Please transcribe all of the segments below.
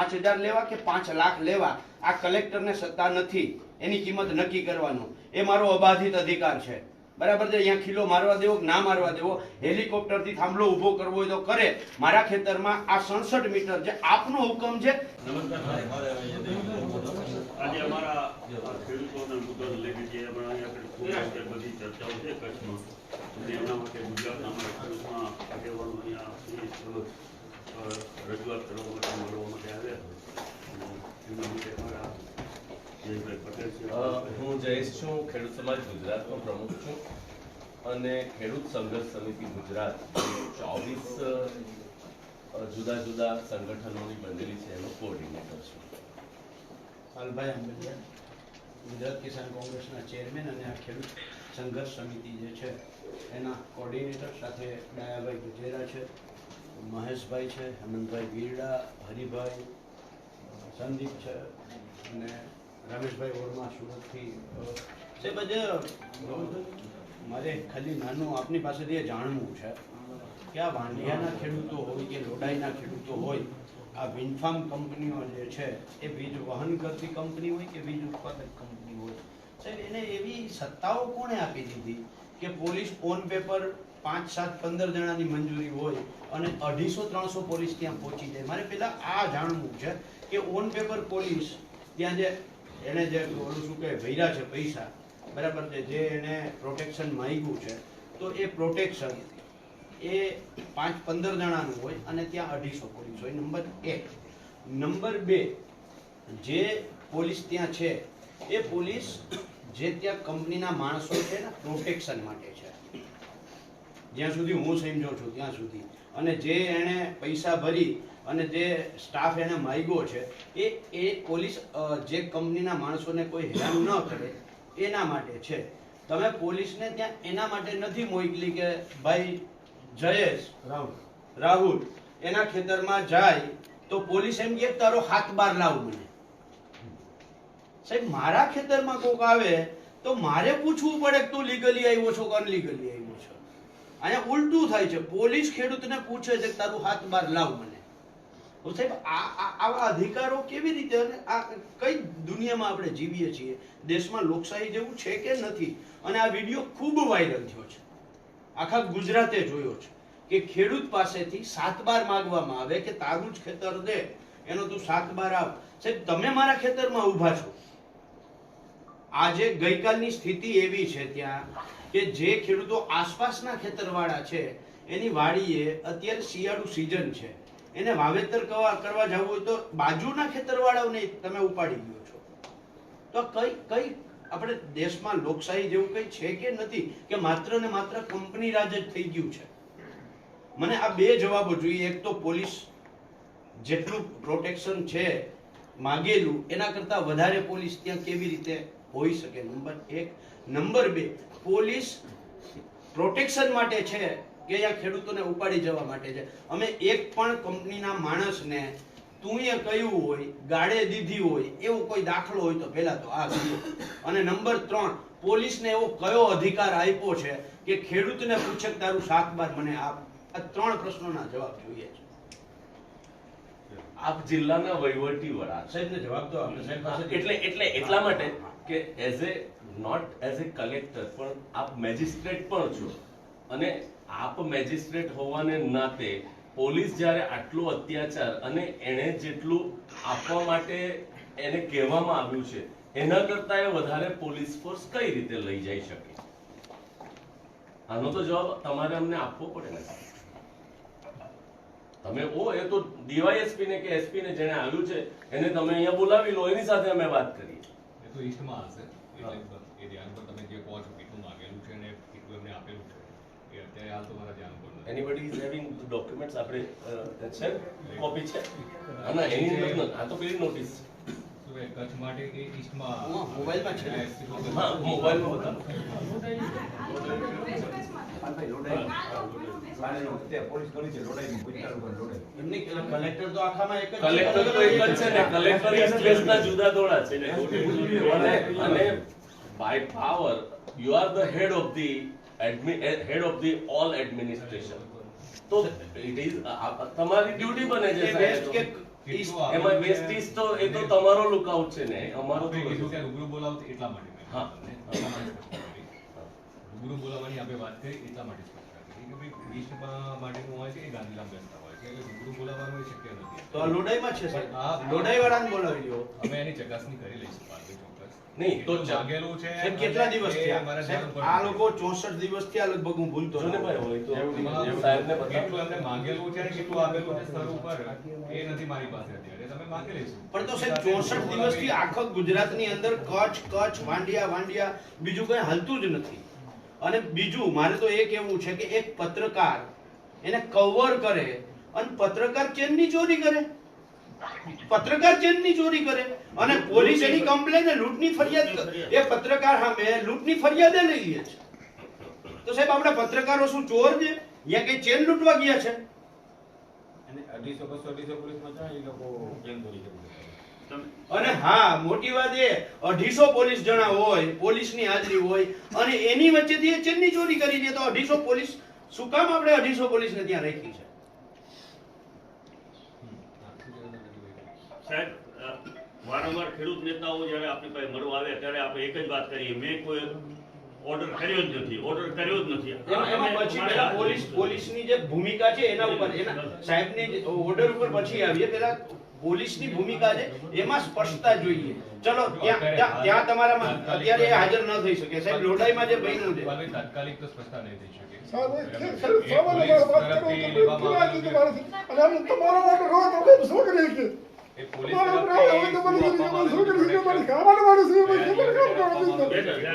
5,000 લેવા કે 5 લાખ લેવા આ કલેક્ટરને સત્તા નથી એની કિંમત નક્કી કરવાનો. એ મારો અબાધિત અધિકાર છે. બરાબર છે. અહીંયા ખીલો મારવા દેવો કે ના મારવા દેવો, હેલિકોપ્ટરથી થાંભલો ઊભો કરવો હોય તો કરે. મારા ખેતરમાં આ 67 મીટર છે, આપનો હુકમ છે. આજે અમારા ખેડૂતોને મુદ્દો લઈ છે, અહીંયા બધી ચર્ચાઓ છે કચ્છમાં, અને એના માટે ગુજરાતના અમારા ખેડૂતમાં આગેવાનો અહીંયા રજૂઆત કરવા માટે મળવા માટે આવ્યા એના માટે અમારા જયેશભાઈ પટેલ છે. હું જયેશ છું, ખેડૂત સમાજ ગુજરાતનો પ્રમુખ છું અને ખેડૂત સંઘર્ષ સમિતિ ગુજરાત 24 જુદા જુદા સંગઠનોની મંડળી છે એનો કોઓર્ડિનેટર છું. પાલભાઈ આંબલિયા, ગુજરાત કિસાન કોંગ્રેસના ચેરમેન અને આ ખેડૂત સંઘર્ષ સમિતિ જે છે એના કોર્ડિનેટર, સાથે ડાયાભાઈ ગજેરા છે, મહેશભાઈ છે, હેમંતભાઈ ગીરડા, હરિભાઈ, સંદીપ છે અને રમેશભાઈ વર્મા સુરતથી છે. બધે મારે ખાલી નાનું આપની પાસેથી એ જાણવું છે કે આ વાંઢિયાના ખેડૂતો હોય કે લોડાઈના ખેડૂતો હોય, આ વિન્ડફાર્મ કંપનીઓ જે છે એ વીજ વહન કરતી કંપની હોય કે વીજ ઉત્પાદક કંપની હોય, સાહેબ એને એવી સત્તાઓ કોણે આપી દીધી કે પોલીસ ઓન પેપર 5, 7, 15 જણાની મંજૂરી હોય અને 250-300 પોલીસ ત્યાં પહોંચી જાય? મારે પેલા આ જાણવું છે કે ઓન પેપર પોલીસ ત્યાં જે એને જે ઓલું શું કહે ભર્યા છે પૈસા, બરાબર છે, જે એને પ્રોટેક્શન માંગ્યું છે, તો એ પ્રોટેક્શન એ 5-15 જણાનું હોય અને ત્યાં 250 પોલીસ હોય. નંબર 1. નંબર 2, જે પોલીસ ત્યાં છે એ પોલીસ જે ત્યાં કંપનીના માણસો છે ને પ્રોટેક્શન માટે છે, જ્યાં સુધી હું સમજો છું ત્યાં સુધી, અને જે એને પૈસા ભરી અને જે સ્ટાફ એને માંગ્યો છે એ પોલીસ જે કંપનીના માણસોને કોઈ હેરાન ન કરે એના માટે છે. તમે પોલીસને ત્યાં એના માટે નથી મોકલી કે ભાઈ જયેશ રાહુલ એના ખેતરમાં જાય તો પોલીસ એમ કે તારો હાથ બાર લાવ મને. સાહેબ, મારા ખેતરમાં કોક આવે તો મારે પૂછવું પડે કે તું લીગલી આવ્યો છો કે અનલીગલી આવ્યો છો? અહીંયા ઉલટું થાય છે, પોલીસ ખેડૂતને પૂછે છે કે તારું હાથ બાર લાવ મને. તો સાહેબ આવા અધિકારો કેવી રીતે, અને આ કઈ દુનિયામાં આપણે જીવીએ છીએ? દેશમાં લોકશાહી જેવું છે કે નથી? અને આ વિડીયો ખૂબ વાયરલ થયો છે, આખા ગુજરાતે જોયો છે કે ખેડૂત પાસેથી 7 બાર માંગવામાં આવે કે તારું જ ખેતર દે, એનો તું 7 બાર આપ. સાહેબ, તમે મારા ખેતરમાં ઊભા છો. આજે ગઈકાલની સ્થિતિ એવી છે ત્યાં કે જે ખેડૂતો આસપાસના ખેતરવાળા છે એની વાડીએ અત્યારે શિયાળુ સિઝન છે, એને વાવેતર કરવા જવું હોય તો બાજુના ખેતરવાળાઓને તમે ઉપાડી ગયો છો. તો કઈ આપણે દેશમાં લોકશાહી જેવું કઈ છે કે નથી, કે માત્ર ને માત્ર કંપની રાજ જ થઈ ગયું છે? મને આ 2 જવાબો જોઈએ. એક તો પોલીસ જેટલું પ્રોટેક્શન છે માગેલું એના કરતા વધારે પોલીસ ત્યાં કેવી રીતે હોઈ શકે? નંબર 1. નંબર 2, પોલીસ પ્રોટેક્શન માટે છે કે અહીંયા ખેડૂતોને ઉપાડી જવા માટે છે? અમે એક પણ કંપનીના માણસને તું એ કહ્યું હોય, ગાળે દીધી હોય એવો કોઈ દાખલો હોય તો પહેલા તો આ કહ્યું. અને નંબર 3, પોલીસને એવો કયો અધિકાર આપ્યો છે કે ખેડૂતને પૂછે કે તારું 7 બાર મને આપ? આ 3 પ્રશ્નોના જવાબ જોઈએ છે. આપ જિલ્લાના વહીવટી વડા સાહેબને જવાબ તો આપણે સાહેબ પાસે એટલા માટે કે નોટ એઝ એ કલેક્ટર પણ આપ મેજિસ્ટ્રેટ પણ છો, અને આપ મેજિસ્ટ્રેટ હોવાને નાતે પોલીસ જ્યારે આટલો અત્યાચાર અને એને જેટલું આપવા માટે એને કહેવામાં આવ્યું છે એના કરતા વધારે પોલીસ ફોર્સ કઈ રીતે લઈ જઈ શકે? આનો તો જવાબ તમારે અમને આપવો પડે ને. તમે એ તો ડીવાયએસપી ને કે એસપી ને જેને આવ્યું છે એને તમે અહીંયા બોલાવી લો, એની સાથે અમે વાત કરીએ. એ તો ઈસ્ટમાં હશે, એ ધ્યાન પર તમે જે કહો છો કેટલું માંગેલું છે અને કેટલું એમને આપેલું છે એ અત્યારે હાલ તો મારા ધ્યાન પર નથી. એનીબડી ઇઝ હેવિંગ ડોક્યુમેન્ટ્સ આપણે છે, કોપી છે? ના, એની આ તો પેલી નોટિસ શું કચ્છ માટે એ ઈસ્ટમાં મોબાઈલમાં છે. હા, મોબાઈલમાં હતા. કલેક્ટર તો આખામાં એક જ કલેક્ટર તો એક જ છે ને, કલેક્ટર ઇસ્ટવેસ્ટના જુદા થોડા છે ને. અને by power you are the head of the all administration. તો ઇટ ઇઝ તમારી ડ્યુટી બને છે સાહેબ. કેટલું એમાં આવેલું છે? વેસ્ટીઝ તો એ તો તમારો લુકઆઉટ છે ને, અમારો આપણે તો કીધું બધું કે રૂબરૂ બોલાવો તો એટલા માટે મેં હા. તમને એટલા માટે સ્પષ્ટતા કરી. રૂબરૂ બોલાવવાની આપણે વાત કરી એટલા માટે સ્પષ્ટતા કરી કે ભાઈ લિસ્ટમાં માટેનું હોય છે એ ગાંધીધામ બેસતા હોય છે એટલે રૂબરૂ બોલાવવાનું એ શક્ય નથી. તો આ લોડાઈમાં છે સાહેબ, હા. લોડાઈવાળાને બોલાવી લો. અમે એની ચકાસણી કરી લઈશું પાર્ટી ચોક્કસ. નહીં, તો એટલું માગેલું છે સાહેબ, કેટલા દિવસ એ થયા અમારા સાહેબ? ધ્યાન આ ઉપર લોકો 64 દિવસ થયા લગભગ, હું ભૂલતો જો ને નથી. ભાઈ હોય તો એમાં સાહેબને બતાવો. કેટલું એમને માંગેલું છે ને કેટલું આપેલું છે સ્તર ઉપર એ નથી મારી પાસે અત્યારે. તમે માંગી લઈશું. પણ તો સાહેબ 64 દિવસથી આખા ગુજરાતની અંદર કચ્છ વાંડિયા બીજું કઈ હાલતું જ નથી. અને બીજું મારે તો એ કહેવું છે કે એક પત્રકાર એને કવર કરે અને પત્રકાર ચેનની ચોરી કરે, પત્રકાર ચેનની ચોરી કરે અને પોલીસ એની કમ્પ્લેન લૂંટની ફરિયાદ, એ પત્રકાર સામે લૂંટની ફરિયાદે લઈ લે છે. તો સાહેબ આપણા પત્રકારો શું ચોર છે? યા કઈ ચેન લૂંટવા ગયા છે? અને 250-250 પોલીસમાં છે એ લોકો કેમ કરી શકે? અને હા, મોટી વાત એ 250 પોલીસ જણા હોય, પોલીસની હાજરી હોય અને એની વચ્ચેથી એ ચેનની ચોરી કરી દે, તો 250 પોલીસ શું કામ આપણે 250 પોલીસને ત્યાં રાખી છે? સાહેબ, વારંવાર ખેડૂત નેતાઓ જ્યારે આપણી પાસે મળવા આવે ત્યારે આપણે એક જ વાત કરીએ, મેં કોઈ ઓર્ડર કર્યો જ નથી, ઓર્ડર કર્યો જ નથી. એમાં પછી પેલા પોલીસની જે ભૂમિકા છે એના ઉપર, એના સાહેબની ઓર્ડર ઉપર પછી આવીએ. પેલા પોલીસની ભૂમિકા છે એમાં સ્પષ્ટતા જોઈએ. ચલો ત્યાં તમારામાં અત્યારે એ હાજર ન થઈ શકે સાહેબ. લોડાઈમાં જે બન્યું છે પણ તાત્કાલિક તો સ્પષ્ટતા નહીં થઈ શકે. એ પોલીસ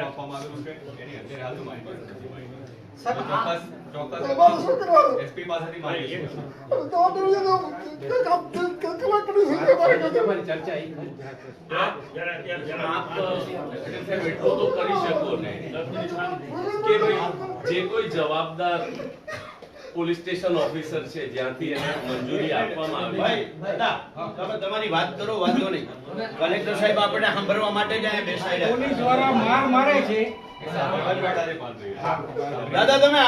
આપવામાં આવેલું છે એની અત્યારે હાલ તો મારી પાસે નથી માહિતી. ચોક્કસ એસપી પાસેથી માહિતી છે. આપ સાહેબ એટલું તો કરી શકો ને કે ભાઈ જે કોઈ જવાબદાર પોલીસ સ્ટેશન ઓફિસર છે જ્યાંથી એને મંજૂરી આપવામાં આવી ભાઈ દાદા, તમે તમારી વાત કરો, વાંધો નહીં. કલેક્ટર સાહેબ આપણે સાંભળવા માટે જ અહીંયા બેસાડ્યા. પોલીસ વાળા માર મારે છે. એ સામાન્ય વાળાને પાલ થઈ ગયું. દાદા તમે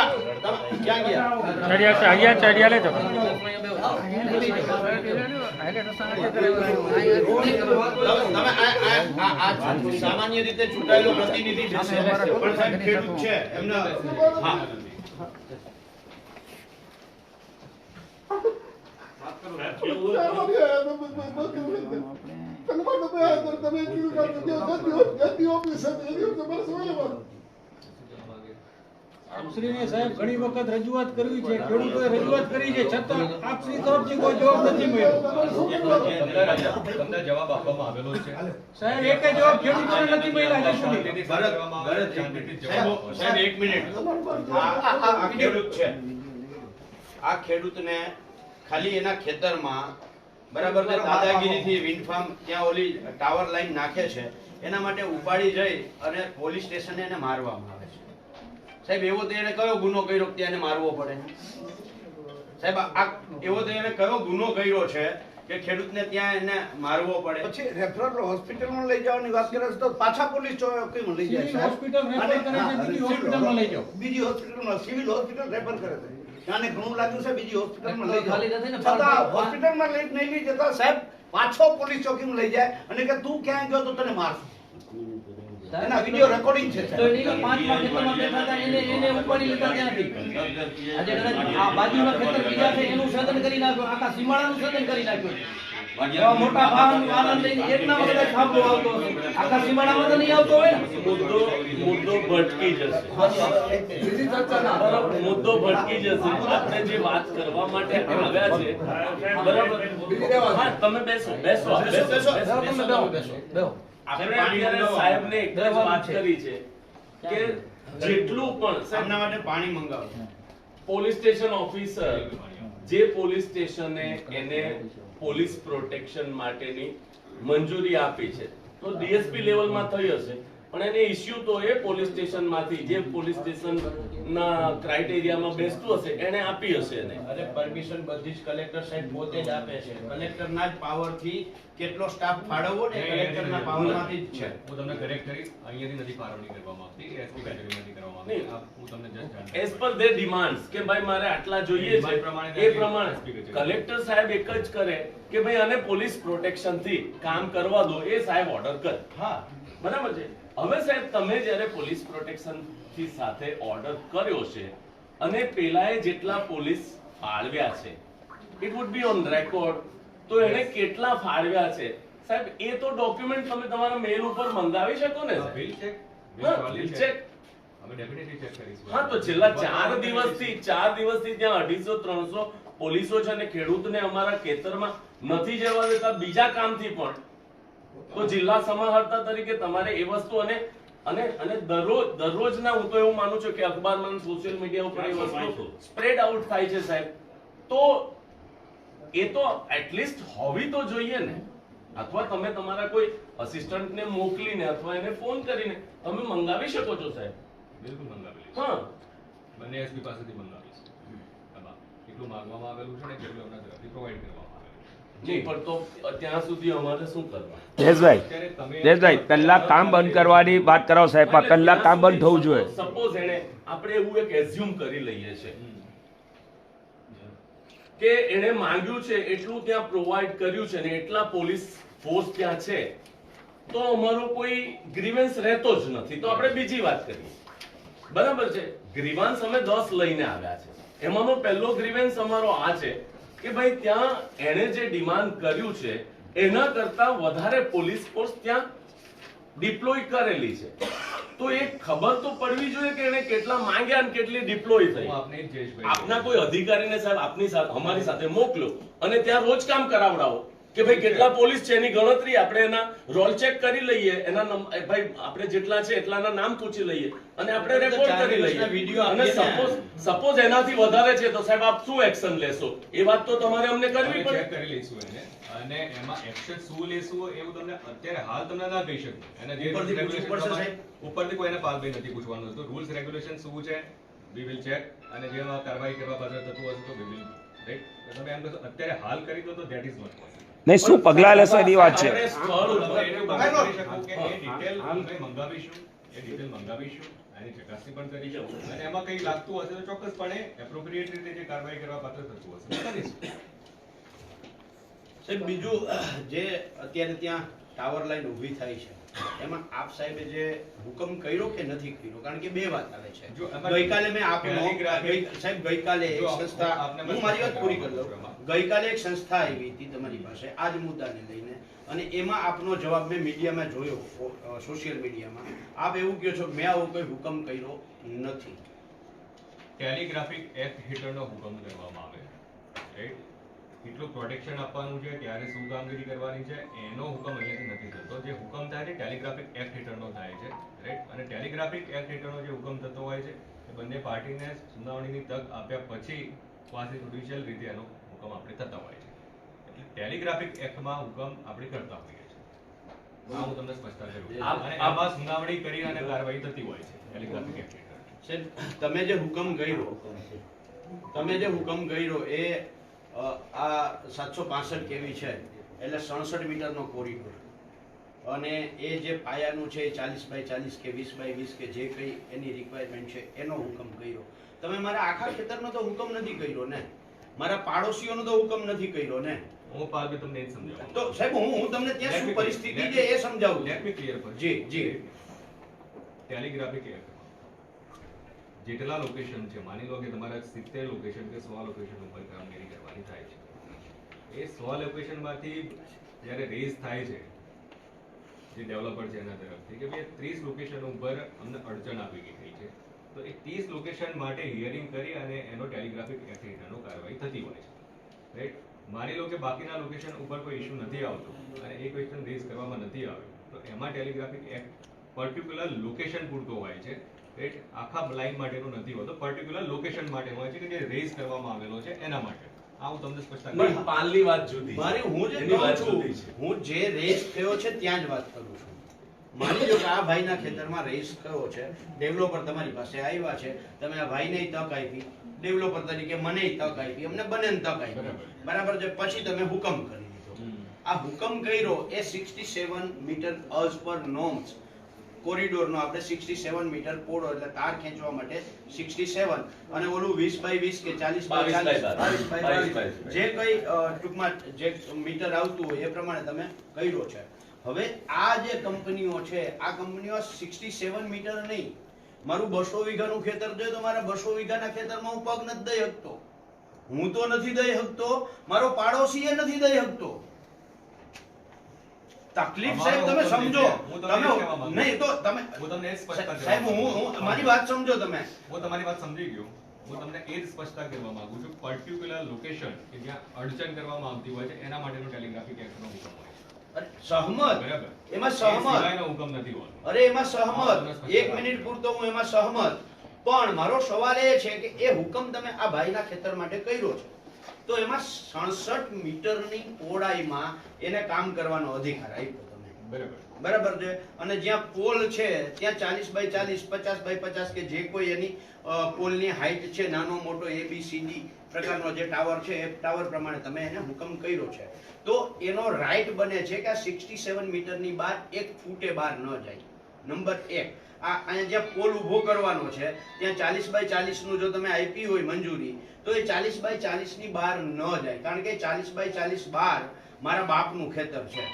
ક્યાં ગયા? તમે આ સામાન્ય રીતે ચૂંટાયેલો પ્રતિનિધિ જશે, પણ સાહેબ ખેડૂત છે એમને હા આપશ્રીને સાહેબ ઘણી વખત રજૂઆત કરવી છે, ખેડૂતોએ રજૂઆત કરી છે, છતાં આપશ્રી તરફથી કોઈ જવાબ નથી મળ્યો. તમને જવાબ આપવામાં આવેલો છે. સાહેબ એક જવાબ ખેડૂતોને નથી મળ્યો હજુ સુધી. શાંતિથી સાંભળવામાં આવે છે, શાંતિથી જવાબ આપવો છે. સાહેબ એક મિનિટ. આ ખેડૂત છે, આ ખેડૂતને ખાલી એના ખેતરમાં બરાબર ને દાદાગીરીથી વિન્ડ ફાર્મ ત્યાં ઓલી ટાવર લાઈન નાખે છે, એના માટે ઉપાડી જઈ અને પોલીસ સ્ટેશને એને મારવામાં આવે છે. સાહેબ એવો તો એને કયો ગુનો કર્યો કે ત્યાં એને મારવો પડે? સાહેબ આ એવો તો એને કયો ગુનો કર્યો છે કે ખેડૂતને ત્યાં એને મારવો પડે? પછી રેફરલ હોસ્પિટલમાં લઈ જવાની વાત કરે છે તો પાછા પોલીસ ચોકીમાં લઈ જાય સિવિલ છે. હોસ્પિટલ રેફર કરે છે, બીજી હોસ્પિટલમાં લઈ જાઓ. બીજી હોસ્પિટલમાં, સિવિલ હોસ્પિટલ રેફર કરે છે. ત્યાંને ઘણું લાગ્યું છે, બીજી હોસ્પિટલમાં લઈ ખાલી નથી ને, જાઓ. છતાં હોસ્પિટલમાં નહીં લઈ જતા સાહેબ પાછો પોલીસ ચોકીમાં લઈ જાય અને કે તું ક્યાં ગયો તો તને મારશું. એના વિડિયો રેકોર્ડિંગ છે તો એને 5માં ખેતરમાં બેઠા હતા, એને ઉપાડી લીધા ત્યાંથી. આજે કદાચ આ બાજુના ખેતર બીજા છે એનું સદન કરી નાખ્યું, આખા સીમાડાનું સદન કરી નાખ્યું. એવા મોટા વાહન આનંદ લઈને એકનામાં કદાચ ખાબો આવતો હશે. આખા સીમાડામાં તો નહીં આવતો હોય ને. મુદ્દો ભટકી જશે. સીધી ચર્ચા ના. બરાબર, મુદ્દો ભટકી જશે. આપણે જે વાત કરવા માટે આવ્યા છે બરાબર. હા, તમે બેસો બેસો બેહો. આપણે અત્યારે સાહેબને એક જ વાત કરી છે કે જેટલું પણ સાહેબ એમના માટે પાણી મંગાવો. પોલીસ સ્ટેશન ઓફિસર જે પોલીસ સ્ટેશને એને પોલીસ પ્રોટેક્શન માટેની મંજૂરી આપી છે, તો ડીએસપી લેવલમાં થઈ હશે પણ એને ઇસ્યુ તો એ પોલીસ સ્ટેશનમાંથી જે પોલીસ સ્ટેશનના ક્રાઇટેરિયામાં બેસતું હશે એને આપી હશે એને. અરે પરમિશન બધી જ કલેક્ટર સાહેબ પોતે જ આપે છે. કલેક્ટરના જ પાવરથી કેટલો સ્ટાફ ફાળવવો ને કલેક્ટરના પાવરમાંથી જ છે. હું તમને કરેક્ટ કરીશ, અહીંયાથી નથી ફાળવણી કરવામાં આવતી, એસપી કેટેગરીમાંથી કરવામાં આવતી. હું તમને just as per there demands કે ભાઈ મારે આટલા જોઈએ છે એ પ્રમાણે કલેક્ટર સાહેબ એક જ કરે કે ભાઈ આને પોલીસ પ્રોટેક્શન થી કામ કરવા દો, એ સાહેબ ઓર્ડર કરે. હા, બરાબર છે. હવે સાહેબ તમે જ્યારે પોલીસ પ્રોટેક્શન થી સાથે ઓર્ડર કર્યો છે અને પેલાએ જેટલા પોલીસ ફાળવ્યા છે it would be on record, તો એને કેટલા ફાળવ્યા છે સાહેબ એ તો ડોક્યુમેન્ટ તમે તમારા મેલ ઉપર મંગાવી શકો ને સાહેબ. બિલ ચેક, હા, bill check. અમે ડેફિનેટલી ચેક કરીશું. હા, તો છેલ્લા 4 દિવસથી ત્યાં 250-300 પોલીસો છે અને ખેડૂતને અમારા ખેતરમાં નથી જવા દેતા બીજા કામથી પણ. તો જિલ્લા સમાહર્તા તરીકે તમારે એ વસ્તુ અને દરરોજના હું તો એવું માનું છું કે અખબારમાં સોશિયલ મીડિયા ઉપર એ વસ્તુ સ્પ્રેડ આઉટ થાય છે સાહેબ, તો એ તો એટલીસ્ટ હોવી તો જોઈએ ને. અથવા તમે તમારા કોઈ અસિસ્ટન્ટને મોકલીને અથવા એને ફોન કરીને તમે મંગાવી શકો છો સાહેબ. બિલકુલ મંગાવી લઈશું. હા, બંને એસપી પાસેથી મંગાવીશું. આમાં કેટલું માંગવામાં આવેલું છે ને કેટલું એમના તરફથી પ્રોવાઈડ કરવામાં આવેલું છે. નહીં પણ તો ત્યાં સુધી અમારે શું કરવા? જયેશભાઈ પહેલા કામ બંધ કરવાની વાત કરાવો સાહેબ, પહેલા કામ બંધ થવું જોઈએ. સપોઝ આપણે એવું એક એઝ્યુમ કરી લઈએ છે કે એને માંગ્યું છે એટલું ત્યાં પ્રોવાઈડ કર્યું છે ને એટલા પોલીસ ફોર્સ ત્યાં છે, તો અમારો કોઈ ગ્રીવન્સ રહેતો જ નથી. તો આપણે બીજી વાત કરીએ. બરાબર છે, ગ્રીવાન્સ અમે 10 લઈને આવ્યા છે. એમાંનો પહેલો ગ્રીવન્સ અમારો આ છે કે ભાઈ ત્યાં એને જે ડિમાન્ડ કર્યું છે એના કરતા વધારે પોલીસ ફોર્સ ત્યાં ડિપ્લોય કરેલી છે. તો એ ખબર તો પડવી જોઈએ કે એને કેટલા માંગ્યા અને કેટલી ડિપ્લોય થઈ. હું આપને જયેશભાઈ આપના કોઈ અધિકારીને સાહેબ આપની સાથે અમારી સાથે મોકલો અને ત્યાં રોજ કામ કરાવડાવો કે ભાઈ કેટલા પોલીસ છે એની ગણતરી આપણે એના રોલ ચેક કરી લઈએ, એના ભાઈ આપણે જેટલા છે એટલાના નામ પૂછી લઈએ અને આપણે રેકોર્ડ કરી લઈએ. અને સપોઝ એનાથી વધારે છે તો સાહેબ આપ શું એક્શન લેશો એ વાત તો તમારે અમને કરવી ચેક પડે. કરી લઈશું એને, અને એમાં એક્શન શું લેશું એવું તમને અત્યારે હાલ તમને ના કહી શકું. એના જે ઉપરથી રેગ્યુલેશન પૂછવું પડશે પ્રમાણે ઉપરથી કોઈને પાલભાઈ નથી પૂછવાનું હતું. રૂલ્સ રેગ્યુલેશન શું છે વી વિલ ચેક, અને જેમાં કાર્યવાહી કરવા પાછળ થતું હશે તો વી વિલ રાઈટ. તમે એમ કહેશો અત્યારે હાલ કરી દો તો ધેટ ઇઝ નોટ પોસિબલ. નહીં, શું પગલા લેશો એની વાત છે. આપણે સ્થળ ઉપર એને બતાવી કરી શકું કે એ ડિટેલ અમે મંગાવીશું, એ ડિટેલ મંગાવીશું, એની ચકાસણી પણ કરીશું, અને એમાં કંઈ લાગતું હશે તો ચોક્કસપણે એપ્રોપ્રિએટ રીતે જે કાર્યવાહી કરવા પાત્ર થતું હશે તો કરીશું. સાહેબ બીજું જે અત્યારે ત્યાં ટાવર લાઈન ઊભી થાય છે એમાં આપ સાહેબે જે હુકમ કર્યો કે નથી કર્યો, કારણ કે બે વાત આવે છે. જો એમાં ગઈકાલે મેં આપનો સાહેબ ગઈકાલે એક જો સંસ્થા, આપને હું મારી વાત પૂરી કરી લઉં. એમાં ગઈકાલે એક સંસ્થા આવી હતી તમારી પાસે આ જ મુદ્દાને લઈને, અને એમાં આપનો જવાબ મેં મીડિયામાં જોયો, સોશિયલ મીડિયામાં. આપ એવું કહો છો કે મેં આવો કોઈ હુકમ કર્યો નથી. ટેલિગ્રાફિક એક્ટ હેઠળનો હુકમ કરવામાં આવે, રાઈટ. કેટલું પ્રોટેક્શન આપવાનું છે, ત્યારે શું કામગીરી કરવાની છે, એનો હુકમ અહીંયાથી નથી થતો. જે હુકમ થાય છે ટેલિગ્રાફિક એક્ટ હેઠળનો થાય છે, રાઈટ. અને ટેલિગ્રાફિક એક્ટ હેઠળનો જે હુકમ થતો હોય છે એ બંને પાર્ટીને સુનાવણીની તક આપ્યા પછી ક્વાસી જ્યુડિશિયલ રીતે એનો હુકમ આપણે થતા હોય છે. એટલે ટેલિગ્રાફિક એક્ટમાં હુકમ આપણે કરતા હોઈએ છીએ. આ હું તમને સ્પષ્ટતા કરું. અને આમાં સુનાવણી કરી અને કાર્યવાહી થતી હોય છે ટેલિગ્રાફિક એક્ટ હેઠળ. સાહેબ તમે જે હુકમ કર્યો એ આ 765 કેવી છે એટલે 67 મીટરનો કોરિડોર, અને એ જે પાયાનું છે 40 બાય 40 કે 20 બાય 20 કે જે કંઈ એની રિક્વાયરમેન્ટ છે એનો હુકમ કર્યો. તમે મારા આખા ખેતરનો તો હુકમ નથી કર્યો ને, મારા પાડોશીઓનો તો હુકમ નથી કર્યો ને. હું પાલભાઈ તમને એ જ સમજાવું. તો સાહેબ હું તમને ત્યાં શું પરિસ્થિતિ છે એ સમજાવું. લેટ મી ક્લિયર પર. જી ટેલિગ્રાફિક એક્ટ જેટલા લોકેશન છે, માની લો કે તમારા 70 લોકેશન કે 100 લોકેશન ઉપર કામગીરી કરવાની થાય છે. એ 100 લોકેશનમાંથી જ્યારે રેઝ થાય છે જે ડેવલપર છે એના તરફથી કે ભાઈ 30 લોકેશન ઉપર અમને અડચણ આવી ગઈ છે, તો એ 30 લોકેશન માટે હિયરિંગ કરી અને એનો ટેલિગ્રાફિક એક્ટ હેઠળનો કાર્યવાહી થતી હોય છે, રાઈટ. માની લો કે બાકીના લોકેશન ઉપર કોઈ ઇશ્યુ નથી આવતો અને એ ક્વેશ્ચન રેઝ કરવામાં નથી આવ્યો, તો એમાં ટેલિગ્રાફિક એક્ટ પર્ટિક્યુલર લોકેશન પૂરતો હોય છે, રાઈટ. આખા લાઈન માટેનો નથી હોતો, પર્ટિક્યુલર લોકેશન માટે હોય છે કે જે રેઝ કરવામાં આવેલો છે એના માટે. આ હું તમને સ્પષ્ટતા કરું. પણ પાલની વાત જુદી છે. મારી હું જે એની કહું વાત છું, જુદી છે. હું જે રેસ થયો છે ત્યાં જ વાત કરું છું. માની લો કે આ ભાઈના ખેતરમાં રહીશ કયો છે, ડેવલપર તમારી પાસે આવ્યા છે, તમે આ ભાઈને તક આપી, ડેવલપર તરીકે મને તક આપી, અમને બંનેને તક આપી, બરાબર છે. પછી તમે હુકમ કરી દીધો. આ હુકમ કર્યો એ 67 મીટર અઝ પર નોર્મ્સ કોરિડોરનો આપણે 67 મીટર પોળો એટલે તાર ખેંચવા માટે 67 અને ઓલું 20 બાય 20 કે 40 બાય 40 22 બાય 22 જે કઈ ટૂંકમાં જે મીટર આવતું હોય એ પ્રમાણે તમે કર્યો છે. હવે આ જે કંપનીઓ છે આ કંપનીઓ 67 મીટર નહીં, મારું 200 વીઘાનું ખેતર છે તો મારા 200 વીઘાના ખેતરમાં હું પગ નથી દઈ શકતો, હું તો નથી દઈ શકતો, મારો પાડોશી એ નથી દઈ શકતો. તકલીફ સાહેબ તમે સમજો, તમે નહીં તો તમે હું તમને એ સ્પષ્ટતા સાહેબ હું મારી વાત સમજો તમે. હું તમારી વાત સમજી ગયો. હું તમને એ જ સ્પષ્ટતા કરવા માંગુ છું, પર્ટિક્યુલર લોકેશન કે જ્યાં અડચણ કરવામાં આવતી હોય છે એના માટેનો ટેલિગ્રાફિક એક્ટનો હુકમ હોય છે. સહમત, બરાબર, એમાં એ સહમત, સિવાયનો હુકમ નથી હોતો. અરે એમાં સહમત, એક મિનિટ પૂરતો હું એમાં સહમત. પણ મારો સવાલ એ છે કે એ હુકમ તમે આ ભાઈના ખેતર માટે કર્યો છે તો એમાં 67 મીટરની પહોળાઈમાં એને કામ કરવાનો અધિકાર આપ્યો તમે, બરાબર, બરાબર છે. અને જ્યાં પોલ છે ત્યાં 40 બાય 40 50 બાય 50 કે જે કોઈ એની પોલની હાઈટ છે, નાનો મોટો ABCD પ્રકારનો જે ટાવર છે એ ટાવર પ્રમાણે તમે એને હુકમ કર્યો છે. તો એનો રાઈટ બને છે કે આ 67 મીટરની બહાર 1 ફૂટે બહાર ન જાય. નંબર 1, આ અહીંયા જ્યાં પોલ ઊભો કરવાનો છે ત્યાં 40 બાય 40 નું જો તમે આપી હોય મંજૂરી તો એ 40 બાય 40 ની બહાર ન જાય, કારણ કે 40 બાય 40 બહાર મારા બાપનું ખેતર છે,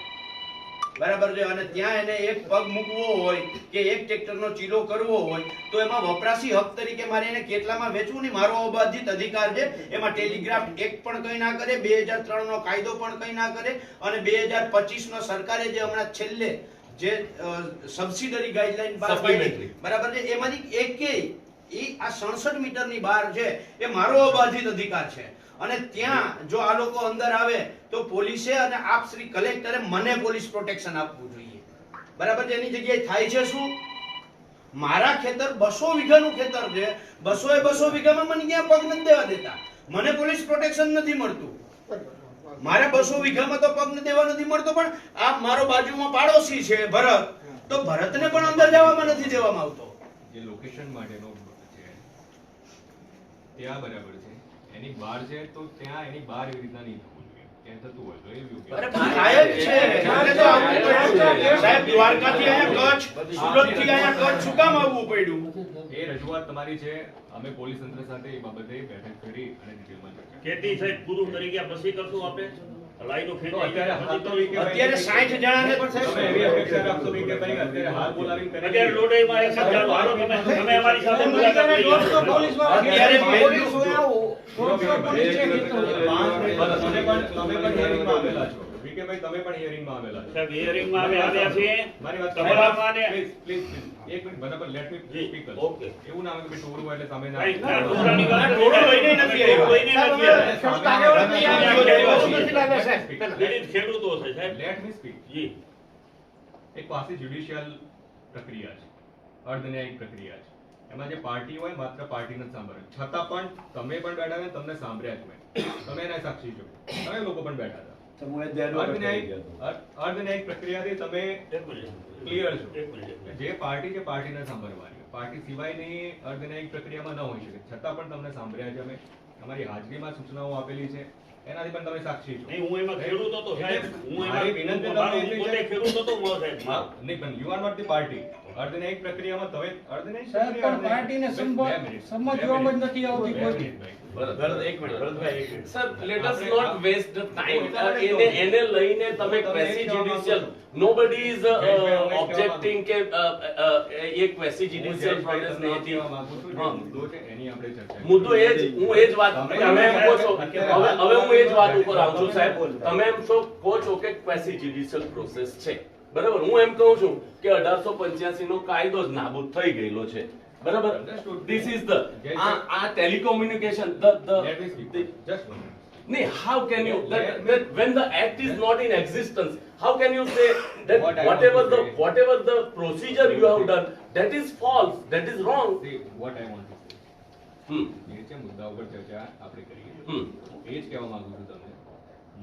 બરાબર છે. અને ત્યાં એને એક પગ મૂકવો હોય કે એક ટ્રેક્ટરનો ચીલો કરવો હોય તો એમાં વપરાશી હક તરીકે મારે એને કેટલામાં વેચવું નહીં, મારો અબાધિત અધિકાર છે. એમાં ટેલિગ્રાફ એક્ટ પણ કંઈ ના કરે, 2003 નો કાયદો પણ કંઈ ના કરે, અને 2025 નો સરકારે જે હમણાં છેલ્લે જે સબસિડરી ગાઈડલાઈન પાસ કરી, બરાબર છે, એમાંથી એકેય આ 67 મીટરની બહાર છે એ મારો અબાધિત અધિકાર છે. અને ત્યાં જો આ લોકો અંદર આવે તો પોલીસે અને આપ શ્રી કલેક્ટરે મને પોલીસ પ્રોટેક્શન આપવું જોઈએ, બરાબર છે. એની જગ્યાએ થાય છે શું, મારા ખેતર 200 વીઘાનું ખેતર છે, 200 એ 200 વીઘામાં મને ક્યાં પગ નથી દેવા દેતા, મને પોલીસ પ્રોટેક્શન નથી મળતું. મારે 200 વીઘામાં તો પગ દેવા નથી મળતો, પણ આ મારો બાજુમાં પાડોશી છે ભરત, તો ભરતને પણ અંદર જવામાં નથી દેવામાં આવતો. જે લોકેશન માટેનો છે ત્યાં બરાબર છે, એની બહાર છે તો ત્યાં એની બહાર એવી રીતના નહીં થવું જોઈએ. ત્યાં થતું હોય તો એ યોગ્ય. અરે પણ થાય જ છે. એટલે તો આવવું પડ્યું. સાહેબ દ્વારકાથી અહીંયા કચ્છ, સુરતથી અહીંયા કચ્છ શું કામ આવવું પડ્યું? એ રજૂઆત તમારી છે, અમે પોલીસ તંત્ર સાથે એ બાબતે બેઠક કરી અને ડિટેલમાં ચર્ચા કરી. ખેતી સાહેબ પૂરું કરી ગયા પછી કરશું આપે લાઈનો તો ખેંચી અત્યારે હાલ તો વીકે ભાઈ- અત્યારે 60 જણાને પણ તમે એવી અપેક્ષા રાખશો વીકે ભાઈ કે અત્યારે હાલ બોલાવીને કરી અત્યારે લોડાઈમાં એક જ ચાલુ. હાલો તમે અમારી સાથે મુલાકાત લઈ લો. અત્યારે તમે પણ હિયરિંગમાં આવેલા છો વીકે ભાઈ, તમે પણ હિયરિંગમાં આવેલા છો. સાહેબ હિયરિંગમાં અમે આવ્યા છીએ. મારી વાત તમારા માને પ્લીઝ એક મિનિટ બરાબર લેટ મી સ્પીક. ઓકે. એવું ના આવે કે ટોળું હોય એટલે તમે ના કઈ ટોળાની વાત ટોળો લઈને નથી આવ્યો. કોઈને નથી આવ્યો. ખેડૂતો છે સાહેબ. Let me speak. જી એક પાસે જ્યુડિશિયલ પ્રક્રિયા છે, અર્ધન્યાયિક પ્રક્રિયા છે. એમાં જે પાર્ટી હોય માત્ર પાર્ટીને જ સાંભળે, છતાં પણ તમે પણ બેઠા ને તમને સાંભળ્યા જ હોય, તમે એના સાક્ષી છો, તમે લોકો પણ બેઠા હતા. અર્ધન્યાયિક પ્રક્રિયાથી તમે એક મિનિટ. ક્લિયર છો. એક મિનિટ. જે પાર્ટી છે પાર્ટીને સાંભળવાની, પાર્ટી સિવાયની અર્ધન્યાયિક પ્રક્રિયામાં ન હોઈ શકે, છતાં પણ તમને સાંભળ્યા છે અમે, અમારી હાજરીમાં સૂચનાઓ આપેલી છે, એનાથી પણ તમે સાક્ષી છો. નહીં, હું એમાં ખેડૂત હતો સાહેબ. હું મારી વિનંતી તમને હું એટલી પોતે છે- ખેડૂત હતો સાહેબ. નહીં પણ you are not the party. અર્ધન્યાયિક પ્રક્રિયામાં તમે અર્ધન્યાયિક સાહેબ પણ પાર્ટીને સંમત જોવામાં જ નથી આવતી કોઈ. Sir, let us not waste the time. એને લઈને તમે quasi judicial, nobody is objecting કે એ quasi judicial process નથી. મુદ્દો એ જ, હું એ જ વાત, તમે એમ કહો છો, હવે હું એ જ વાત ઉપર આવું છું સાહેબ. તમે એમ કહો છો કે quasi judicial process છે, બરાબર. હું એમ કહું છું કે 1885 નો કાયદો જ નાબૂદ થઈ ગયેલો છે, બરાબર. This is the આ telecommunication Let me speak. Just one minute. Nee, how can you that when the act is not in existence, how can you say that What I whatever want to say. whatever the procedure you have done, that is false, that is wrong? See, what I want to say. જે છે મુદ્દા ઉપર ચર્ચા આપણે કરીએ, Hmm. એ જ કહેવા માંગુ છું તમને.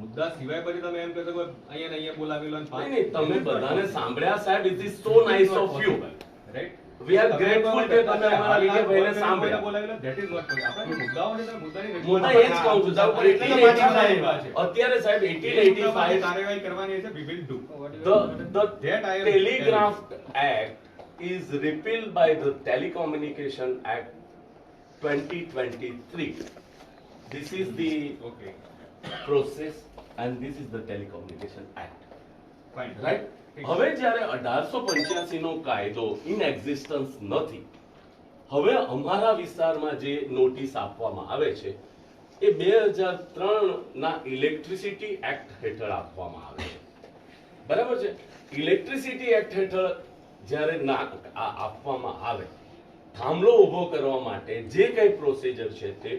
મુદ્દા સિવાય પછી તમે એમ કહેશો કે અહીંયા ને અહીંયા બોલાવી લો અને નહીં, નહીં, તમે બધાને સાંભળ્યા સાહેબ. It is so nice of you. Right We are grateful કે તમે અમારા વિજયભાઈને સાંભળ્યા. બોલાવી લો. That is not possible. આપણે મુદ્દાઓ છે મુદ્દાની મુદ્દા એ જ કહું છું સાહેબ. એટલે તો પાછા આવ્યા છે. અત્યારે સાહેબ 1885 કાર્યવાહી કરવાની છે we will do. the That I am Telegraph Act is repealed by the Telecommunication Act 2023. This is the Okay. process and this is the Telecommunication Act. Fine. Right? હવે જ્યારે 1885 નો કાયદો ઇન એક્ઝિસ્ટન્સ નથી, હવે અમારા વિસ્તારમાં જે નોટિસ આપવામાં આવે છે એ 2003 ના ઇલેક્ટ્રિસિટી એક્ટ હેઠળ આપવામાં આવે છે. બરાબર છે? ઇલેક્ટ્રિસિટી એક્ટ હેઠળ જ્યારે આપવામાં આવે, થાંભલો ઊભો કરવા માટે જે કંઈ પ્રોસિજર છે તે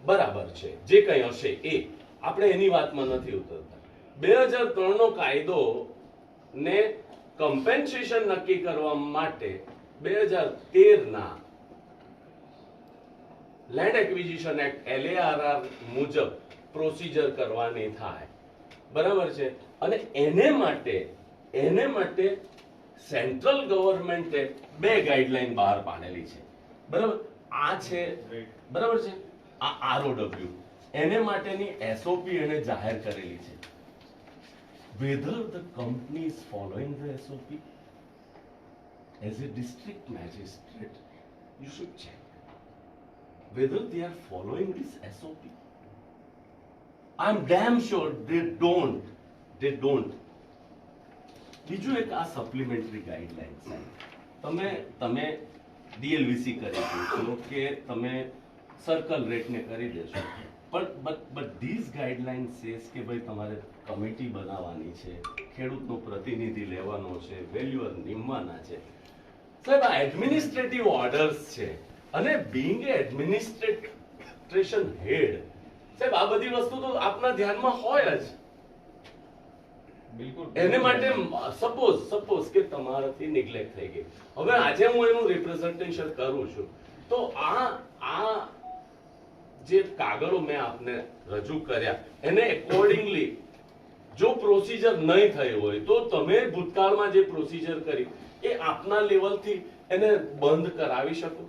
બરાબર છે, જે કંઈ હશે એ આપણે એની વાતમાં નથી ઉતરતા. 2003 નો કાયદો ને કમ્પેન્સેશન નક્કી કરવા માટે 2013 ના લેન્ડ એક્વિઝિશન એક્ટ LARR મુજબ પ્રોસિજર કરવાની થાય. બરાબર છે? અને એને માટે સેન્ટ્રલ ગવર્મેન્ટે 2 ગાઈડલાઈન બહાર પાડેલી છે. બરાબર? આ છે, બરાબર છે, આ ROW. એને માટેની SOP એને જાહેર કરેલી છે. Whether the company is following the SOP, as a district magistrate, you should check whether they are following this SOP. I'm damn sure they don't. બીજું એક આ સપ્લિમેન્ટરી ગાઈડલાઇન્સ છે. તમે DLVC કરી દેશો કે તમે સર્કલ રેટને કરી દેશો, but these guidelines says કે ભાઈ તમારે કમિટી બનાવવાની છે, ખેડૂતનો પ્રતિનિધિ લેવાનો છે, વેલ્યુઅર નિમવાના છે. સાહેબ આ એડમિનિસ્ટ્રેટિવ ઓર્ડર્સ છે અને બીઇંગ એ એડમિનિસ્ટ્રેશન હેડ સાહેબ આ બધી વસ્તુ તો આપના ધ્યાનમાં હોય જ. બિલકુલ. એને માટે સપોઝ કે તમારાથી નિગ્લેક્ટ થઈ ગઈ, હવે આજે હું એનું રિપ્રેઝન્ટેશન કરું છું, તો આ જે કાગળો મેં આપને રજૂ કર્યા એને એકોર્ડિંગલી જો પ્રોસિજર નહીં થઈ હોય તો તમે ભૂતકાળમાં જે પ્રોસિજર કરી એ આપના લેવલથી એને બંધ કરાવી શકો.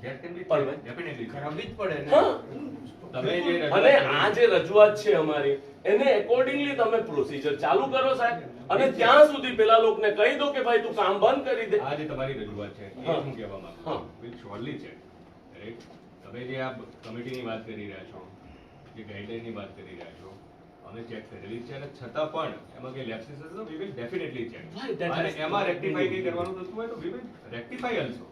That can be પરવાય? definitely કરાવવી જ પડે ને. હા. તમે જે અને આ જે રજૂઆત છે અમારી એને એકોર્ડિંગલી તમે પ્રોસિજર ચાલુ કરો સાહેબ, અને ત્યાં સુધી પેલા લોકોને કહી દો કે ભાઈ તું કામ બંધ કરી દે. આ જે તમારી રજૂઆત છે એ હા. હું કહેવા માંગુ હા. છું વિલ શ્યોરલી છે. રાઈટ? તમે જે આ કમિટીની વાત કરી રહ્યા છો, જે ગાઈડલાઈનની વાત કરી રહ્યા છો, અમે ચેક કરેલી છે અને છતાં પણ એમાં કે લેપ્સિસ હશે તો we will definitely check. Right, that અને has એમાં not રેક્ટિફાઈ been- કઈ કરવાનું થતું હોય તો we will rectify also.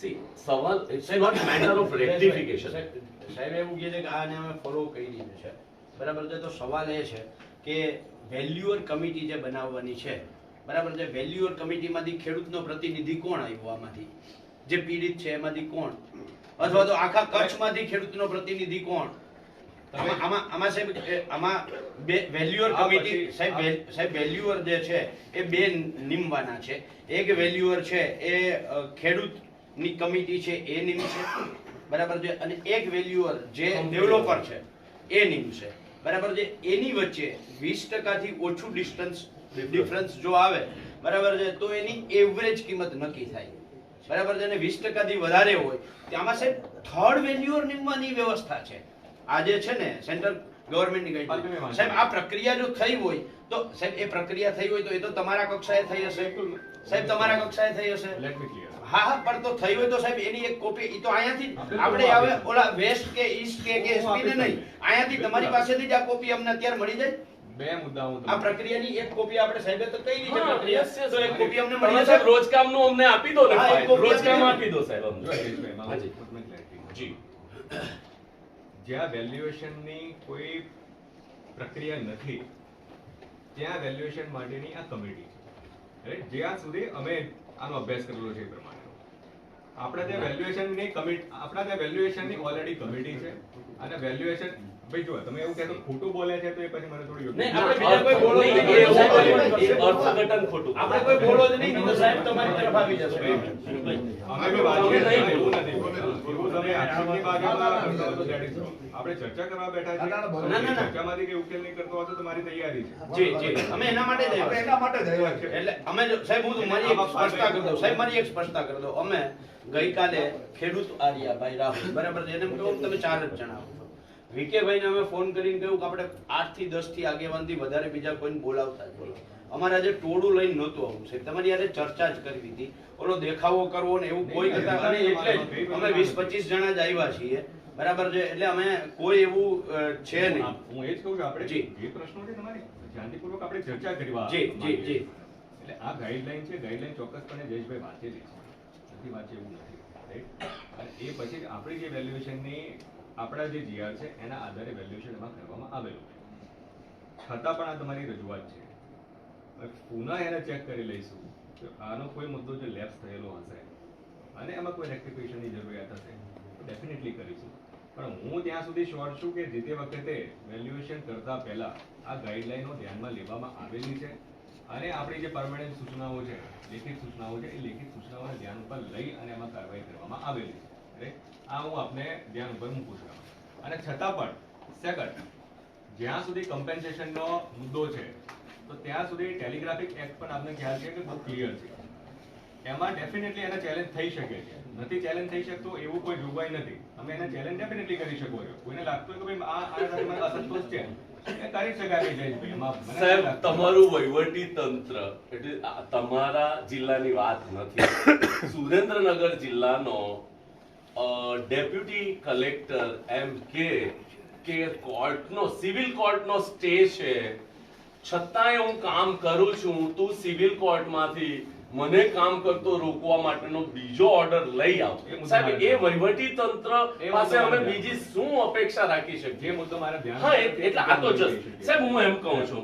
See, સવાલ it's not matter of rectification. સાહેબ એવું કહે છે કે આને અમે ફોલો કરી દીધું છે, બરાબર છે. તો સવાલ એ છે કે વેલ્યુઅર કમિટી જે બનાવવાની છે, બરાબર છે, વેલ્યુઅર કમિટીમાંથી ખેડૂતનો પ્રતિનિધિ કોણ આવ્યો આમાંથી, જે પીડિત છે એમાંથી કોણ, અથવા તો આખા કચ્છમાંથી ખેડૂતનો પ્રતિનિધિ કોણ? આમાં સાહેબ આમાં બે વેલ્યુઅર કમિટી સાહેબ વેલ્યુઅર જે છે એ બે નિમવાના છે. એક વેલ્યુઅર છે એ ખેડૂતની કમિટી છે એ નિમશે, બરાબર છે, અને એક વેલ્યુઅર જે ડેવલપર છે એ નિમશે, બરાબર છે. એની વચ્ચે 20% થી ઓછું ડિફરન્સ જો આવે, બરાબર છે, તો એની એવરેજ કિંમત નક્કી થાય, બરાબર છે. અને 20% થી વધારે હોય ત્યાંમાં સાહેબ થર્ડ વેલ્યુઅર નિમવાની વ્યવસ્થા છે. આ જે છે ને સેન્ટ્રલ ગવર્મેન્ટની ગાઈડલાઈન, સાહેબ આ પ્રક્રિયા જો થઈ હોય તો સાહેબ એ પ્રક્રિયા થઈ હોય તો એ તો તમારા કક્ષાએ થઈ હશે સાહેબ, તમારા કક્ષાએ થઈ હશે. Let me clear. હા, પણ તો થઈ હોય તો સાહેબ એની એક કોપી ઈ તો અહીંયાથી આપણે હવે ઓલા વેસ્ટ કે ઈસ્ટ કે એસપી ને નહીં, અહીંયાથી તમારી પાસેથી જ આ કોપી અમને અત્યારે મળી જાય. બે મુદ્દા હું આ પ્રક્રિયાની એક કોપી આપણે સાહેબે તો કહી દીધી હા, પ્રક્રિયા, yes, yes. તો એક કોપી અમને તમે મળી સાહેબ જશે. રોજકામનું અમને આપી દો ને હા, ફાઇલ. એક કોપી રોજકામ આપી આપી દો સાહેબ અમને. હાજી. જી. જ્યાં વેલ્યુએશનની કોઈ પ્રક્રિયા નથી ત્યાં વેલ્યુએશન માટેની આ કમિટી છે. રાઈટ? જ્યાં સુધી અમે આનો અભ્યાસ કરેલો છે એ પ્રમાણે આપણા ત્યાં વેલ્યુએશનની કમિટી, આપણા ત્યાં વેલ્યુએશનની ઓલરેડી કમિટી છે અને વેલ્યુએશન ભાઈ જો તમે એવું કહેતો ખોટું બોલે છે તો એ પછી મને થોડું નહીં, યોગ્ય આપણે બીજા કોઈ બોલો જ નહીં. એ અર્થઘટન ખોટું. આપણે કોઈ બોલો જ નહીં, નહીં તો સાહેબ તમારી તરફ આવી જશે. અમે બી વાત કરીએ એવું નથી. એવું તમે આક્ષેપની બાજુમાં કરતા હો તો that is wrong. આપણે ચર્ચા કરવા બેઠા છીએ. ના, ના. ચર્ચામાંથી કઈ ઉકેલ નહીં કરતો હોય તો તમારી તૈયારી છે. જી અમે એના માટે જ આવ્યા છીએ. એના માટે જ આવ્યા છે. એટલે અમે જો સાહેબ હું તો મારી એક સ્પષ્ટતા કરી દઉં સાહેબ મારી એક સ્પષ્ટતા કરી દઉં અમે ગઈકાલે ખેડૂત આર્યાભાઈ રાહુલ બરાબર છે એને કહું તમે 4 જ જણા આવો છો વિકેભાઈને અમે ફોન કરીને કહ્યું કે આપણે 8 થી 10 થી આગેવાનથી વધારે બીજા કોઈને બોલાવતા જ નહીં. અમારે આજે ટોળું લઈને નહોતું આવું સાહેબ તમારી યારે ચર્ચા જ કરવી હતી ઓલો દેખાવો કરવો ને એવું કોઈ કરતા અને એટલે જ અમે 20-25 જણા જ આવ્યા છીએ બરાબર છે એટલે અમે કોઈ એવું છે નહીં. હું એ જ કહું છું આપણે જી. જે પ્રશ્નો છે તમારી શાંતિપૂર્વક આપણે ચર્ચા કરવા જી જી જી એટલે આ ગાઈડલાઈન છે ગાઈડલાઈન ચોક્કસપણે જયેશભાઈ વાંચેલી છે નથી વાંચે એવું નથી રાઈટ અને એ પછી આપણી જે વેલ્યુએશનની આપણા જે જીઆર છે એના આધારે વેલ્યુએશન એમાં કરવામાં આવેલું છે છતાં પણ આ તમારી રજૂઆત છે હવે પુનઃ એને ચેક કરી લઈશું તો આનો કોઈ મુદ્દો જો લેપ્સ થયેલો હશે અને એમાં કોઈ રેક્ટિફિકેશનની જરૂરિયાત હશે તો ડેફિનેટલી કરીશું પણ હું ત્યાં સુધી શ્યોર છું કે જે તે વખતે વેલ્યુએશન કરતા પહેલા આ ગાઈડલાઈનો ધ્યાનમાં લેવામાં આવેલી છે અને આપણી જે પરમેનન્ટ સૂચનાઓ છે લેખિત સૂચનાઓ છે એ લેખિત સૂચનાઓને ધ્યાન ઉપર લઈ અને એમાં કાર્યવાહી કરવામાં આવેલી છે આ હું આપને ધ્યાન ઉપર મૂકું છું અને છતાં પણ સેકન્ડ જ્યાં સુધી કમ્પેન્સેશનનો મુદ્દો છે તો ત્યાં સુધી ટેલિગ્રાફિક એક્ટ પણ આપને ખ્યાલ છે કે બહુ ક્લિયર છે એમાં ડેફિનેટલી એને ચેલેન્જ થઈ શકે છે નથી ચેલેન્જ થઈ શકતો એવું કોઈ જોગવાઈ નથી તમે એને ચેલેન્જ ડેફિનેટલી કરી શકો છો કોઈને લાગતું હોય કે ભાઈ આ સાથે અસંતોષ છે એ કરી શકાય જયેશભાઈ એમાં મને સાહેબ લાગતું. તમારું વહીવટી તંત્ર એટલે તમારા જિલ્લાની વાત નથી સુરેન્દ્રનગર જિલ્લાનો ડેપ્યુટી કલેક્ટર એમ કે કોર્ટનો સિવિલ કોર્ટનો સ્ટે છે છતાંય હું કામ કરું છું તું સિવિલ કોર્ટમાંથી મને કામ કરતો રોકવા માટેનો બીજો ઓર્ડર લઈ આવ સાહેબ એ વહીવટી તંત્ર પાસે અમે બીજી શું અપેક્ષા રાખી શકીએ જે મુદ્દો મારા ધ્યાન હા એટલે આ તો જસ્ટ સાહેબ હું એમ કહું છું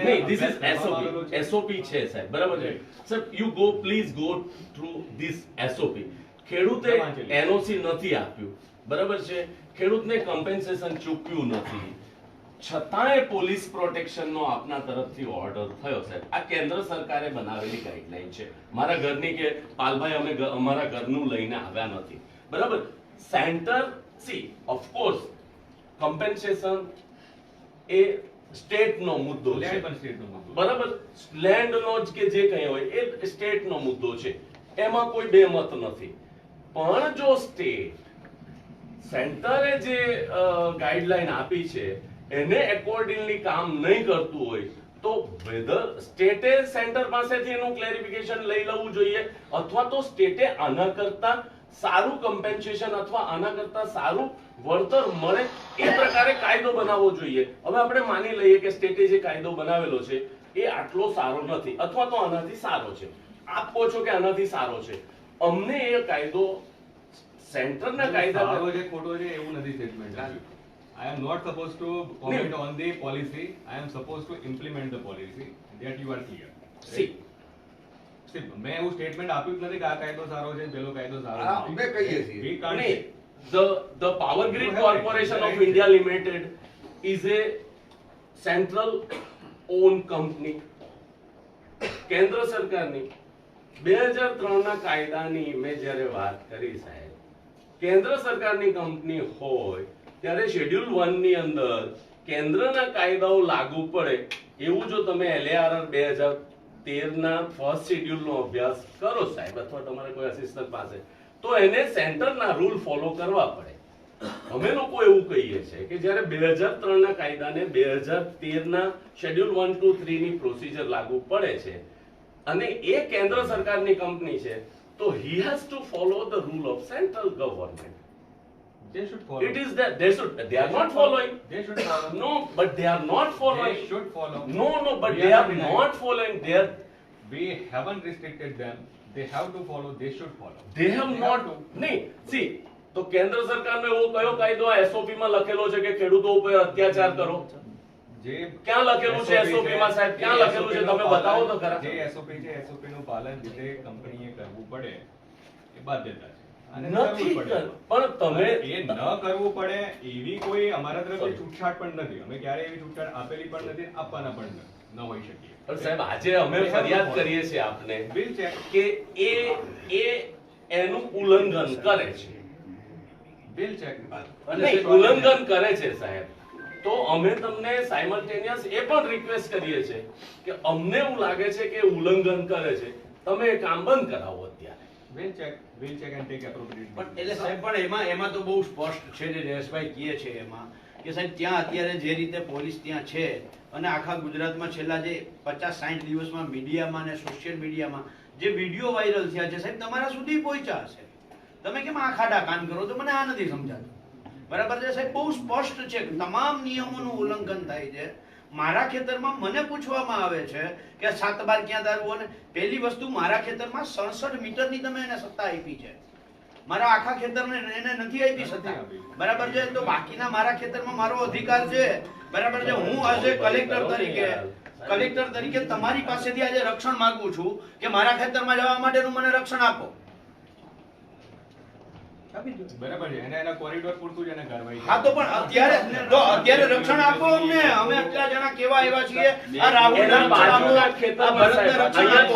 નહીં ધીસ ઇઝ એસઓપી છે સાહેબ બરાબર છે સાહેબ you go please go through this SOP ખેડૂતે એનઓસી નથી આપ્યું બરાબર છે ખેડૂતને કમ્પેન્સેશન ચૂકવ્યું નથી છતાંય પોલીસ પ્રોટેક્શનનો આપના તરફથી ઓર્ડર થયો સાહેબ આ કેન્દ્ર સરકારે બનાવેલી ગાઈડલાઈન છે મારા ઘરની કે પાલભાઈ અમે અમારા ઘરનું લઈને આવ્યા નથી બરાબર સેન્ટર સી ઓફકોર્સ કમ્પેન્સેશન એ સ્ટેટનો મુદ્દો છે Land પણ સ્ટેટનો મુદ્દો. બરાબર લેન્ડનો જ કે જે કંઈ હોય એ સ્ટેટનો મુદ્દો છે એમાં કોઈ બેમત નથી પણ જો સ્ટેટ સેન્ટરે જે ગાઈડલાઈન આપી છે એને એકોર્ડિંગલી કામ નહીં કરતું હોય તો વેધર સ્ટેટે સેન્ટર પાસેથી એનું ક્લેરિફિકેશન લઈ લેવું જોઈએ અથવા તો સ્ટેટે આના કરતા સારું કમ્પેન્સેશન અથવા આના કરતા સારું વળતર મળે એ પ્રકારે કાયદો બનાવવો જોઈએ હવે આપણે માની લઈએ કે સ્ટેટે જે કાયદો બનાવેલો છે એ આટલો સારો નથી અથવા તો આનાથી સારો છે આપ કહો છો કે આનાથી સારો છે અમને એ કાયદો સેન્ટરના કાયદા સારો છે ખોટો છે એવું નથી statement I am not supposed to comment on the policy. I am supposed to implement the policy. That you are clear. See. See, મેં એવું સ્ટેટમેન્ટ આપ્યું જ નથી કે આ કાયદો સારો છે પેલો કાયદો સારો આ નથી. અમે કહીએ છીએ. We can't નહીં, say. the Power Grid Corporation of India Limited is a central owned company. કેન્દ્ર સરકારની 2003 ના કાયદાની મેં જ્યારે વાત કરી સાહેબ કેન્દ્ર સરકારની કંપની હોય ત્યારે શેડ્યુલ 1 ની અંદર કેન્દ્રના કાયદાઓ લાગુ પડે એવું જો તમે LARR 2013 ના ફર્સ્ટ શેડ્યુલનો અભ્યાસ કરો સાહેબ અથવા તમારા કોઈ અસિસ્ટન્ટ પાસે તો એને સેન્ટરના રૂલ ફોલો કરવા પડે અમે લોકો એવું કહીએ છીએ કે જ્યારે 2003 ના કાયદાને 2013 ના શેડ્યુલ 1 to 3 ની પ્રોસિજર લાગુ પડે છે અને એ કેન્દ્ર સરકારની કંપની છે તો he has to follow the rule of central government. They should follow. It is that they are not following. They should follow. No, but they are not following. They should follow. No, but We they are are denying. not following. We haven't restricted them. They have to follow. They should follow. They have not. નહીં see તો કેન્દ્ર સરકારનો એવો કયો કાયદો આ SOP માં લખેલો છે કે ખેડૂતો ઉપર અત્યાચાર કરો જે ક્યાં લખેલું છે SOP માં સાહેબ ક્યાં લખેલું છે તમે બતાવો તો ખરા જે SOP છે SOP નું પાલન જે કંપનીએ કરવું પડે એ બાધ્યતા છે અને નથી કરવું પડે. પણ તમે એ ન કરવું પડે એવી કોઈ અમારા તરફથી છૂટછાટ પણ નથી અમે ક્યારે એવી છૂટછાટ આપેલી પણ નથી આપવાના પણ ન હોઈ શકીએ પણ સાહેબ આજે અમે ફરિયાદ કરીએ છીએ આપને બિલ ચેક કે એ એનું ઉલ્લંઘન કરે છે બિલ ચેક અને ઉલ્લંઘન કરે છે સાહેબ, તો અમે તમને સાયમલ્ટેનિયસ એ પણ રિક્વેસ્ટ કરીએ છીએ કે અમને એવું લાગે છે કે ઉલ્લંઘન કરે છે, તમે એ કામ બંધ કરાવો અત્યારે. Bill check and take appropriate. પણ એટલે સાહેબ પણ એમાં તો બહુ સ્પષ્ટ છે જે જયેશભાઈ કહે છે એમાં કે સાહેબ ત્યાં અત્યારે જે રીતે પોલીસ ત્યાં છે અને આખા ગુજરાતમાં છેલ્લા જે 50-60 દિવસમાં મીડિયામાં અને સોશિયલ મીડિયામાં જે વિડીયો વાયરલ થયા છે સાહેબ તમારા સુધી પહોંચ્યા હશે, તમે કેમ આ ખાડા કાન કરો? તો મને આ નથી સમજાતું. બરાબર છે સાહેબ, બહુ સ્પષ્ટ છે કે તમામ નિયમોનું ઉલ્લંઘન થાય છે. મારા ખેતરમાં મને પૂછવામાં આવે છે કે 7 બાર ક્યાં દારૂ, અને પહેલી વસ્તુ મારા ખેતરમાં 67 મીટરની તમે એને સત્તા આપી છે, મારા આખા ખેતરને એને નથી આપી સત્તા. બરાબર છે, તો બાકીના મારા ખેતરમાં મારો અધિકાર છે. બરાબર છે, હું એઝ કલેક્ટર તરીકે તમારી પાસેથી આજે રક્ષણ માંગુ છું કે મારા ખેતરમાં જવા માટેનું મને રક્ષણ આપો. બરાબર છે, એના કોરિડોર પૂરતું જ એને કાર્યવાહી. હા તો પણ અત્યારે રક્ષણ આપો અમને. અમે આટલા જણા કેવા એવા છીએ, આ રાહુલ એના બાજુના આ ખેતરમાં ભરતને સાહેબ, રક્ષણ આપો.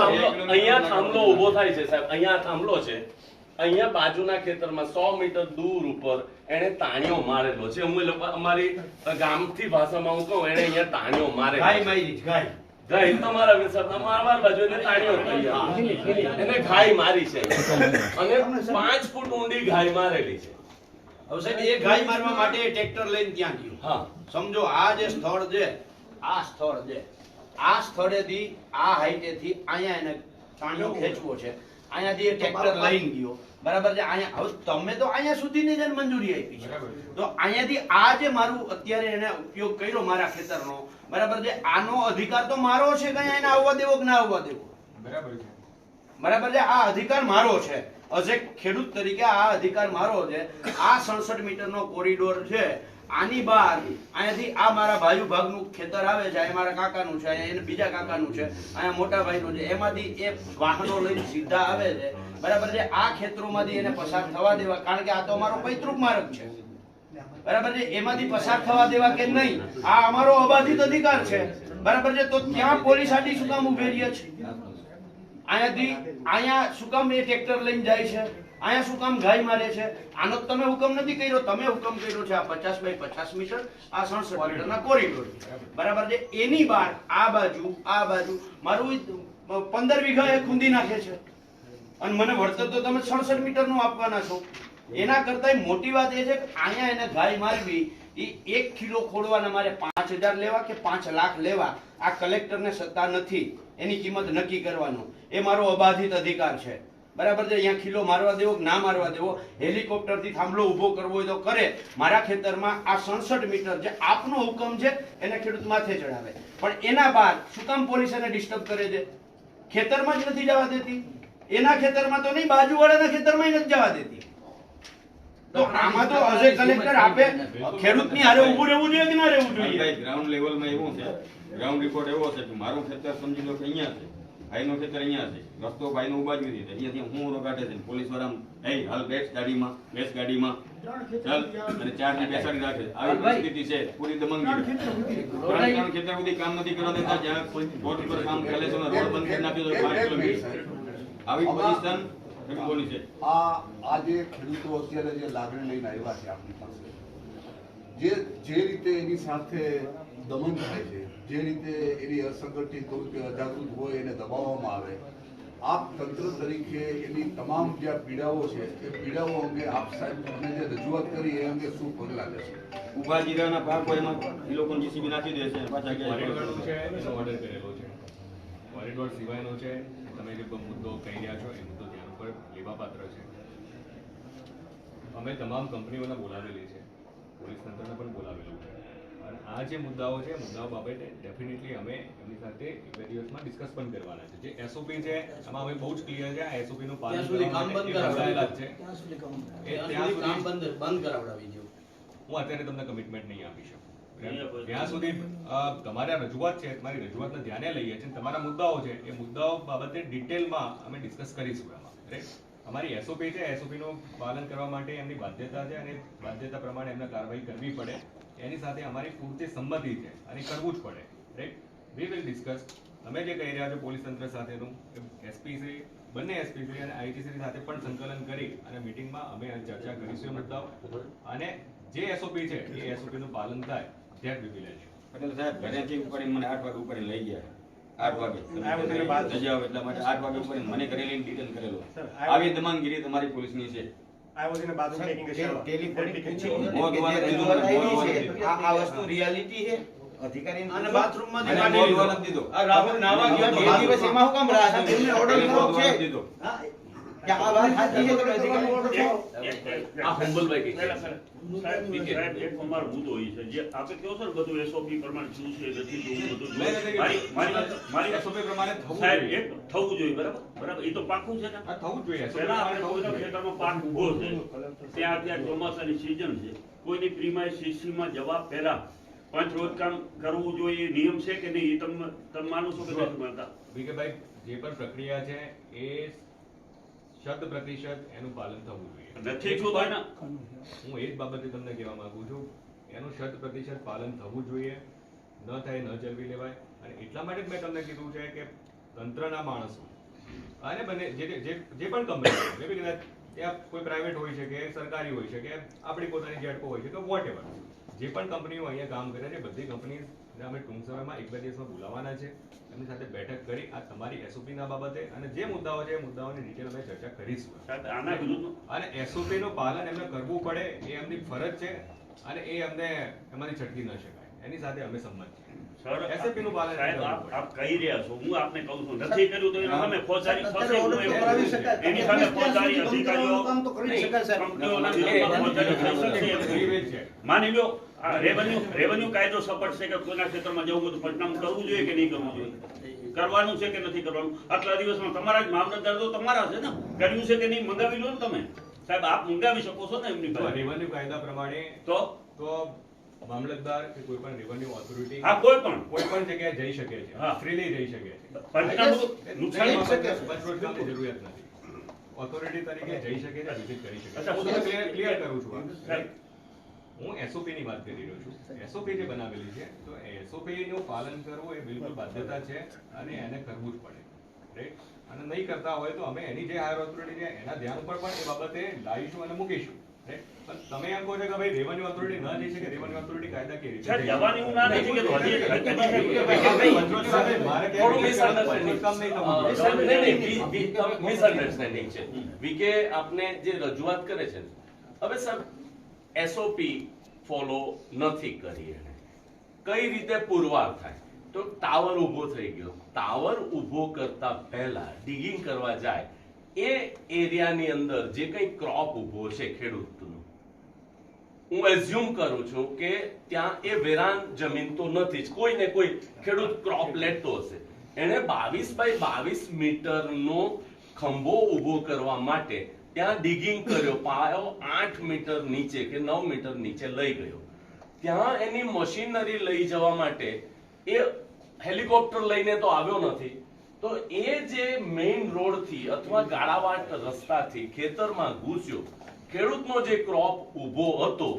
અહીંયા થાંભલો ઊભો થાય છે સાહેબ, અહીંયા થાંભલો છે, અહીંયા બાજુના ખેતરમાં 100 મીટર દૂર ઉપર એને તાણીઓ મારેલો છે. હું એ લોકો અમારી ગામથી ભાષામાં હું કહું, એને અહીંયા તાણીઓ મારેલો ગાય છે. મારી ગાય. ગાય તમારા વિસ્તારમાં બાજુ એને તાણીઓ કરી, એને ઘાય મારી છે અને 5 ફૂટ ઊંડી ઘાય મારેલી છે. હવે સાહેબ એ ગાય મારવા માટે ટ્રેક્ટર લઈને ત્યાં ગયું. હા, સમજો આ જે સ્થળ છે, આ સ્થળ છે, આ સ્થળેથી આ હાઈટેથી અહીંયા એને તાણીઓ ખેંચવો છે, અહીંયાથી એ ટ્રેક્ટર લઈને ગયો. બરાબર છે, અહીંયા હવે તમે તો અહીંયા સુધીની જ મંજૂરી આપી છે, તો અહીંયાથી આ જે મારું અત્યારે એને ઉપયોગ કર્યો મારા ખેતરનો, બરાબર છે, આનો અધિકાર તો મારો છે કે અહીંયા એને આવવા દેવો કે ના આવવા દેવો. બરાબર છે. બરાબર છે, આ અધિકાર મારો છે. એઝ એ ખેડૂત તરીકે આ અધિકાર મારો છે. આ 67 મીટરનો કોરિડોર છે, આની બહાર અહીંયાથી આ મારા ભાઈ ભાગનું ખેતર આવે છે, અહીંયા મારા કાકાનું છે, અહીંયા એને બીજા કાકાનું છે, અહીંયા મોટા ભાઈનું છે, એમાંથી એ વાહનો લઈને સીધા આવે છે. બરાબર છે, આ ખેતરોમાંથી એને પસાર થવા દેવા, કારણ કે આ તો અમારો પૈતૃક માર્ગ છે. બરાબર છે, એમાંથી પસાર થવા દેવા કે નહીં, આ અમારો અબાધિત અધિકાર છે. બરાબર છે, તો ત્યાં પોલીસ આડી શું કામ ઉભેરી છે? અહીંયાથી અહીંયા શું કામ એ ટ્રેક્ટર લઈને જાય છે? અહીંયા શું કામ ગાય મારે છે? આનો તમે હુકમ નથી કર્યો, તમે હુકમ કર્યો છે આ 50 બાય 50 મીટર આ 67 મીટરના કોરિડોર. બરાબર છે, એની બહાર આ બાજુ મારું 15 વીઘા એ ખૂંદી નાખે છે અને મને વળતર તો તમે 67 મીટરનું આપવાના છો. એના કરતા મોટી વાત એ છે કે અહીંયા એને ગાય મારવી, એ 1 કિલો ખોડવાના મારે 5000 લેવા કે 5 લાખ લેવા, આ કલેક્ટરને સત્તા નથી એની કિંમત નક્કી કરવાનો. એ મારો અબાધિત અધિકાર છે. બરાબર છે, અહીંયા કિલો મારવા દેવો કે ના મારવા દેવો, હેલિકોપ્ટરથી થાંભલો ઉભો કરવો હોય તો કરે. મારા ખેતરમાં આ 67 મીટર જે આપનો હુકમ છે એને ખેડૂત માથે ચડાવે, પણ એના બાદ શું કામ પોલીસ એને ડિસ્ટર્બ કરે છે? ખેતરમાં જ નથી જવા દેતી. એના ખેતરમાં તો નહીં, બાજુવાળાના ખેતરમાં નથી જવા દેતી. તો આમાં તો અજય કલેક્ટર આપે ખેડૂતની હારે ઊભું રહેવું જોઈએ કે ના રહેવું જોઈએ? ગ્રાઉન્ડ લેવલમાં એવું છે, ગ્રાઉન્ડ રિપોર્ટ એવો છે કે મારું ખેતર સમજી લો કે અહીંયા છે, ભાઈનું ખેતર અહીંયા છે, રસ્તો ભાઈનો બાજુ છે, અહીંયાથી હું કાઢે છે, પોલીસ વાળા એ હાલ બેસ ગાડીમાં ચાલ અને 4 ને બેસાડી રાખે. આવી પરિસ્થિતિ છે, પૂરી દમનગીરી. 3 ખેતર સુધી કામ નથી કરવા દેતા, જ્યાં રોડ પર કામ ચાલે છે રોડ બંધ કરી નાખ્યો તો 5 કિલોમીટર આવી પોઝિશન ખેડૂતોની છે. આ જે ખેડૂતો અત્યારે જે લાગણી લઈને આવ્યા છે આપણી પાસે, જે રીતે એની સાથે દમન થાય છે, જે રીતે એની અસંગઠિત હોય કે અજાગૃત હોય એને દબાવવામાં આવે, આપ તંત્ર તરીકે એની તમામ જે પીડાઓ છે એ પીડાઓ અંગે આપ સાહેબને જે રજૂઆત કરી એ અંગે શું પગલાં લેશે? ઉભા જીરાના પાકો એમાં એ લોકો જીસીબી નાખી દે છે, પાછા કોરિડોરનું છે એનો ઓર્ડર કરેલો છે. કોરિડોર સિવાયનો છે, તમે જે મુદ્દો કહી રહ્યા છો એ મુદ્દો ધ્યાન ઉપર લેવા પાત્ર છે. અમે તમામ કંપનીઓને બોલાવેલી છે, પોલીસ તંત્રને પણ બોલાવેલું છે, અને આ જે મુદ્દાઓ છે, મુદ્દાઓ બાબતે ડેફિનેટલી અમે એમની સાથે બે દિવસમાં ડિસ્કસ પણ કરવાના છે. જે એસઓપી છે એમાં અમે બહુ જ ક્લિયર છે, આ એસઓપી નું પાલન કરવા માટે જોડાયેલા જ છે. ત્યાં સુધી બંધ કરાવડાવી દો. હું અત્યારે તમને કમિટમેન્ટ નહીં આપી શકું. ત્યાં સુધી તમારા રજૂઆત છે, તમારી રજૂઆતને ધ્યાને લઈએ છીએ, તમારા મુદ્દાઓ છે, એ મુદ્દાઓ બાબતે ડિટેલમાં અમે ડિસ્કસ કરીશું એમાં. રાઈટ, અમારી એસઓપી છે, એસઓપી નું પાલન કરવા માટે એમની બાધ્યતા છે, અને બાધ્યતા પ્રમાણે એમને કાર્યવાહી કરવી પડે, એની સાથે અમારી પૂરતી સંમતિ છે અને કરવું જ પડે. Right, we will discuss. તમે જે કહી રહ્યા છો પોલીસ તંત્ર સાથેનું, એસપી છે, બંને એસપીસી અને આઈટીસી સાથે પણ સંકલન કરી અને મીટિંગમાં અમે ચર્ચા કરીશું એ મુદ્દાઓ અને જે એસઓપી છે એ એસઓપી નું પાલન થાય that we will ensure. Patel સાહેબ ઘરેથી ઉપાડીને મને 8 વાગે ઉપાડીને લઈ ગયા. 8 વાગે રજા હોય એટલા માટે 8 વાગે ઉપાડીને મને ઘરે લઈને ડિટેન કરેલો. આવી દમાંગીરી તમારી પોલીસની છે. આ વસ્તુ રિયાલિટી છે અધિકારી અને બાથરૂમમાં અને બોલવા નથી દીધો. આ રાહુલ નાવા ગયો બે દિવસ એમાં હું કામ રાહ જોઈ? એમને ઓર્ડર કર્યો છે દીધો. કે આ વાત સાચી છે કે અધિકારી ઓર્ડર છે? આ હુંબલભાઈ કહે છે. સાહેબ એક અમારો મુદ્દો એ છે જે આપણે કહો છો ને બધું એસઓપી પ્રમાણે શું છે નથી જોવું બધું મારી SOP પ્રમાણે થવું સાહેબ જોઈએ. એક થવું જોઈએ બરાબર એ તો પાકું છે ને આ થવું જ જોઈએ. પહેલા આપણે કોઈના ખેતરમાં પાક ઉભો છે ત્યાં અત્યારે ચોમાસાની સિઝન છે કોઈની પ્રીમાઇસીસીમાં જવા પહેલા પંચ રોજ કામ કરવું જોઈએ નિયમ છે કે નહીં એ તમે માનો છો કે નથી માનતા? ભાઈ જે પણ પ્રક્રિયા છે એ 100% એનું પાલન થવું જોઈએ. નથી થતું હોય ને હું એ જ બાબતે તમને કહેવા માંગુ છું એનું 100% પાલન થવું જોઈએ. ન થાય ન ચલવી લેવાય અને એટલા માટે જ મેં તમને કીધું છે કે તંત્રના માણસો અને બંને જે પણ કંપની મે બી કદાચ ત્યાં કોઈ પ્રાઇવેટ હોઈ શકે સરકારી હોઈ શકે આપણી પોતાની જેટકો હોય છે તો વોટ એવર જે પણ કંપનીઓ અહીંયા કામ કરે છે બધી કંપનીને અમે ટૂંક સમયમાં 1-2 દિવસમાં બોલાવવાના છે. એમની સાથે બેઠક કરી આ તમારી એસઓપી ના બાબતે અને જે મુદ્દાઓ છે એ મુદ્દાઓની ડિટેલ અમે ચર્ચા કરીશું. સાહેબ આના વિરુદ્ધ અને એસઓપી નું પાલન એમને કરવું પડે એ એમની ફરજ છે અને એ અમને એમાંથી છટકી ન શકાય એની સાથે અમે સંમત છીએ. એસઓપી નું પાલન સાહેબ કરવું આપ પડે. કહી રહ્યા છો હું આપને કહું છું નથી કર્યું તો એના સામે ફોજદારી થશે હું એવું કહું છું. એની સામે ફોજદારી અધિકારીઓ કામ તો કરી શકાય સાહેબ. કંપનીઓના વિરુદ્ધમાં ફોજદારી થઈ શકશે એમ છે. માની લો રેવન્યુ કાયદો સપોર્ટ છે કે કોઈના ક્ષેત્રમાં જવું બધું પંચનામું કરવું જોઈએ કે નહીં કરવું જોઈએ કરવાનું છે કે નથી કરવાનું આટલા દિવસમાં તમારા જ મામલતદાર તો તમારા છે ને કર્યું છે કે નહીં મંગાવી લો ને તમે સાહેબ આપ મંગાવી શકો છો ને એમની તો પાસે રેવન્યુ કાયદા પ્રમાણે તો મામલતદાર કે કોઈ પણ રેવન્યુ ઓથોરિટી હા કોઈ પણ જગ્યાએ જઈ શકે છે હા. ફ્રીલી જઈ શકે છે. પંચનામું નુકસાન જઈ શકે છે. પંચરોજની જરૂરિયાત નથી. ઓથોરિટી તરીકે જઈ શકે છે વિઝિટ કરી શકે છે. અચ્છા, હું તમને ક્લિયર કરું છું આ. હું એસઓપી ની વાત કરી રહ્યો છું. એસઓપી જે બનાવેલી છે તો એસઓપી નું પાલન કરવું એ બિલકુલ બાધ્યતા છે અને એને કરવું જ પડે રાઈટ. અને નહીં કરતા હોય તો અમે એની જે હાયર ઓથોરિટી છે એના ધ્યાન ઉપર પણ એ બાબતે લાવીશું અને મૂકીશું રાઈટ. પણ તમે એમ કહો છો કે ભાઈ રેવન્યુ ઓથોરિટી ન જઈ શકે રેવન્યુ ઓથોરિટી કાયદા કેવી રીતે સાહેબ જવાની હું ના નથી કહેતો હજી મારે થોડું મિસઅન્ડરસ્ટેન્ડિંગ કામ નહીં થવું મિસઅન્ડરસ્ટેન્ડિંગ છે. વીકે આપને જે રજૂઆત કરે છે હવે સાહેબ એસઓપી ફોલો નથી કરી એને કઈ રીતે પુરવાર થાય તો ટાવર ઊભો થઈ ગયો ટાવર ઊભો કરતા પહેલા ડિગિંગ કરવા જાય એ એરિયાની અંદર જે કંઈ ક્રોપ ઊભો છે ખેડૂતનું હું એઝ્યુમ કરું છું કે ત્યાં એ વેરાન જમીન તો નથી જ કોઈ ને કોઈ ખેડૂત ક્રોપ લેતો હશે એને 22 બાય 22 મીટરનો ખંભો ઊભો કરવા માટે ત્યાં ડિગિંગ કર્યો પાયો 8 મીટર નીચે કે 9 મીટર નીચે લઈ ગયો ત્યાં એની મશીનરી લઈ જવા માટે એ હેલિકોપ્ટર લઈને તો આવ્યો નથી તો એ જે મેઇન રોડ થી અથવા ગાળાવાટ રસ્તાથી ખેતરમાં ઘૂસ્યો ખેડૂતનો જે ક્રોપ ઊભો હતો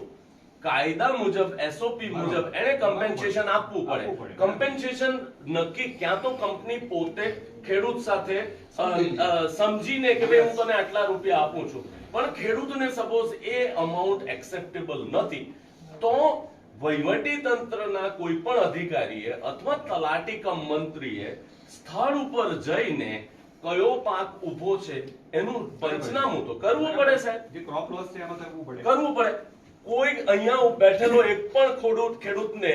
કાયદા મુજબ એસઓપી મુજબ એને કમ્પેન્સેશન આપવું પડે કમ્પેન્સેશન નક્કી ક્યાં તો કંપની પોતે ખેડૂત સાથે સમજીને કે ભાઈ હું તને આટલા રૂપિયા આપું છું પણ ખેડૂતને સપોઝ એ અમાઉન્ટ એક્સેપ્ટેબલ નથી તો વહીવટી તંત્રના કોઈ પણ અધિકારીએ અથવા તલાટી કમ મંત્રીએ સ્થળ ઉપર જઈને કયો પાક ઊભો છે એનું પંચનામું તો કરવું પડે સાહેબ જે ક્રોપ લોસ છે એમાં કરવું પડે કોઈ અહીંયા બેઠેલો એક પણ ખેડૂતને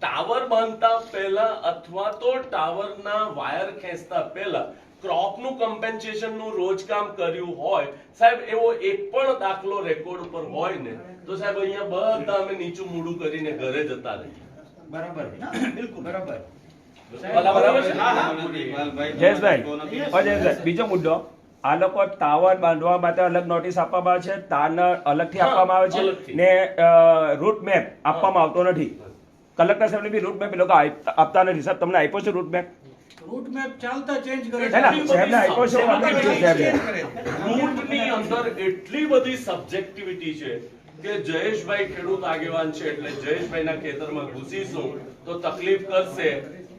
ટાવર બાંધતા પહેલા અથવા તો ટાવરના વાયર ખેંચતા પહેલા ક્રોપનું કમ્પેન્સેશનનું રોજકામ કર્યું હોય સાહેબ એવો એક પણ દાખલો રેકોર્ડ ઉપર હોય ને તો સાહેબ અહીંયા બધા અમે નીચું મૂડું કરીને ઘરે જતા રહીએ બરાબર બિલકુલ બરાબર જયેશભાઈ બીજો મુદ્દો આ લોકો ટાવર બાંધવા માટે અલગ નોટિસ આપવામાં આવે છે તારના અલગથી આપવામાં આવે છે ને રૂટ મેપ આપવામાં આવતો નથી કલેક્ટર સાહેબને બી રૂટ મેપ એ લોકો આપતા નથી સાહેબ તમને આપ્યો છે રૂટ મેપ રૂટ મેપ ચાલતા ચેન્જ કરે હે ના સાહેબને આપ્યો છે સાહેબને રૂટની અંદર એટલી બધી સબ્જેક્ટિવિટી છે કે જયેશભાઈ ખેડૂત આગેવાન છે એટલે જયેશભાઈના ખેતરમાં ઘૂસીશું તો તકલીફ કરશે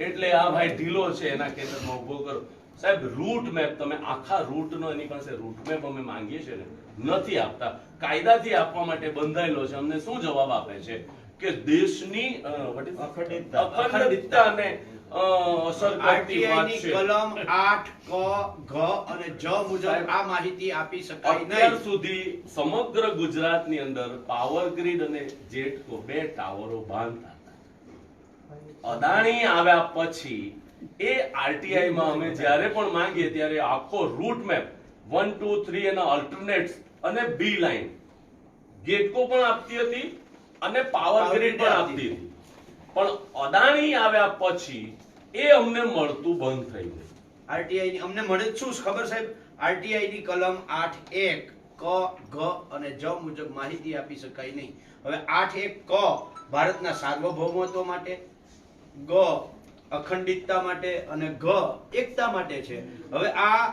એટલે આ ભાઈ ઢીલો છે એના ખેતરમાં ઉભો કરો સાહેબ રૂટ મેપ, તમે આખા રૂટનો એની પાસે રૂટ મેપ અમે માંગીએ છીએ ને, નથી આપતા. કાયદાથી આપવા માટે બંધાયેલો છે. અમને શું જવાબ આપે છે કે દેશની અખંડિતતા અને અસર કરતી વાત આરટીઆઈ ની છે. કલમ 8 ક ઘ અને જ મુજબ આ માહિતી આપી શકાય અત્યાર નહીં. સુધી સમગ્ર ગુજરાતની અંદર પાવર ગ્રીડ અને જેટકો 2 ટાવરો બાંધતા હતા. અદાણી આવ્યા પછી એ આરટીઆઈ માં અમે જ્યારે પણ માંગીએ ત્યારે આખો રૂટ મેપ 1 2 3 એના અલ્ટરનેટ્સ અને બી લાઈન ગેટકો પણ આપતી હતી અને પાવર ગ્રીડ પણ આપતી હતી. પણ અદાણી આવ્યા પછી એ અમને મળતું બંધ થઈ ગયું. આરટીઆઈ ની અમને મળે જ શું ખબર સાહેબ? આરટીઆઈ ની કલમ 8(1) ક ઘ અને જ મુજબ માહિતી આપી શકાય નહીં. હવે 8(1) ક ભારતના સાર્વભૌમત્વ માટે, ગ અખંડિતતા માટે અને ઘ એકતા માટે છે. હવે આ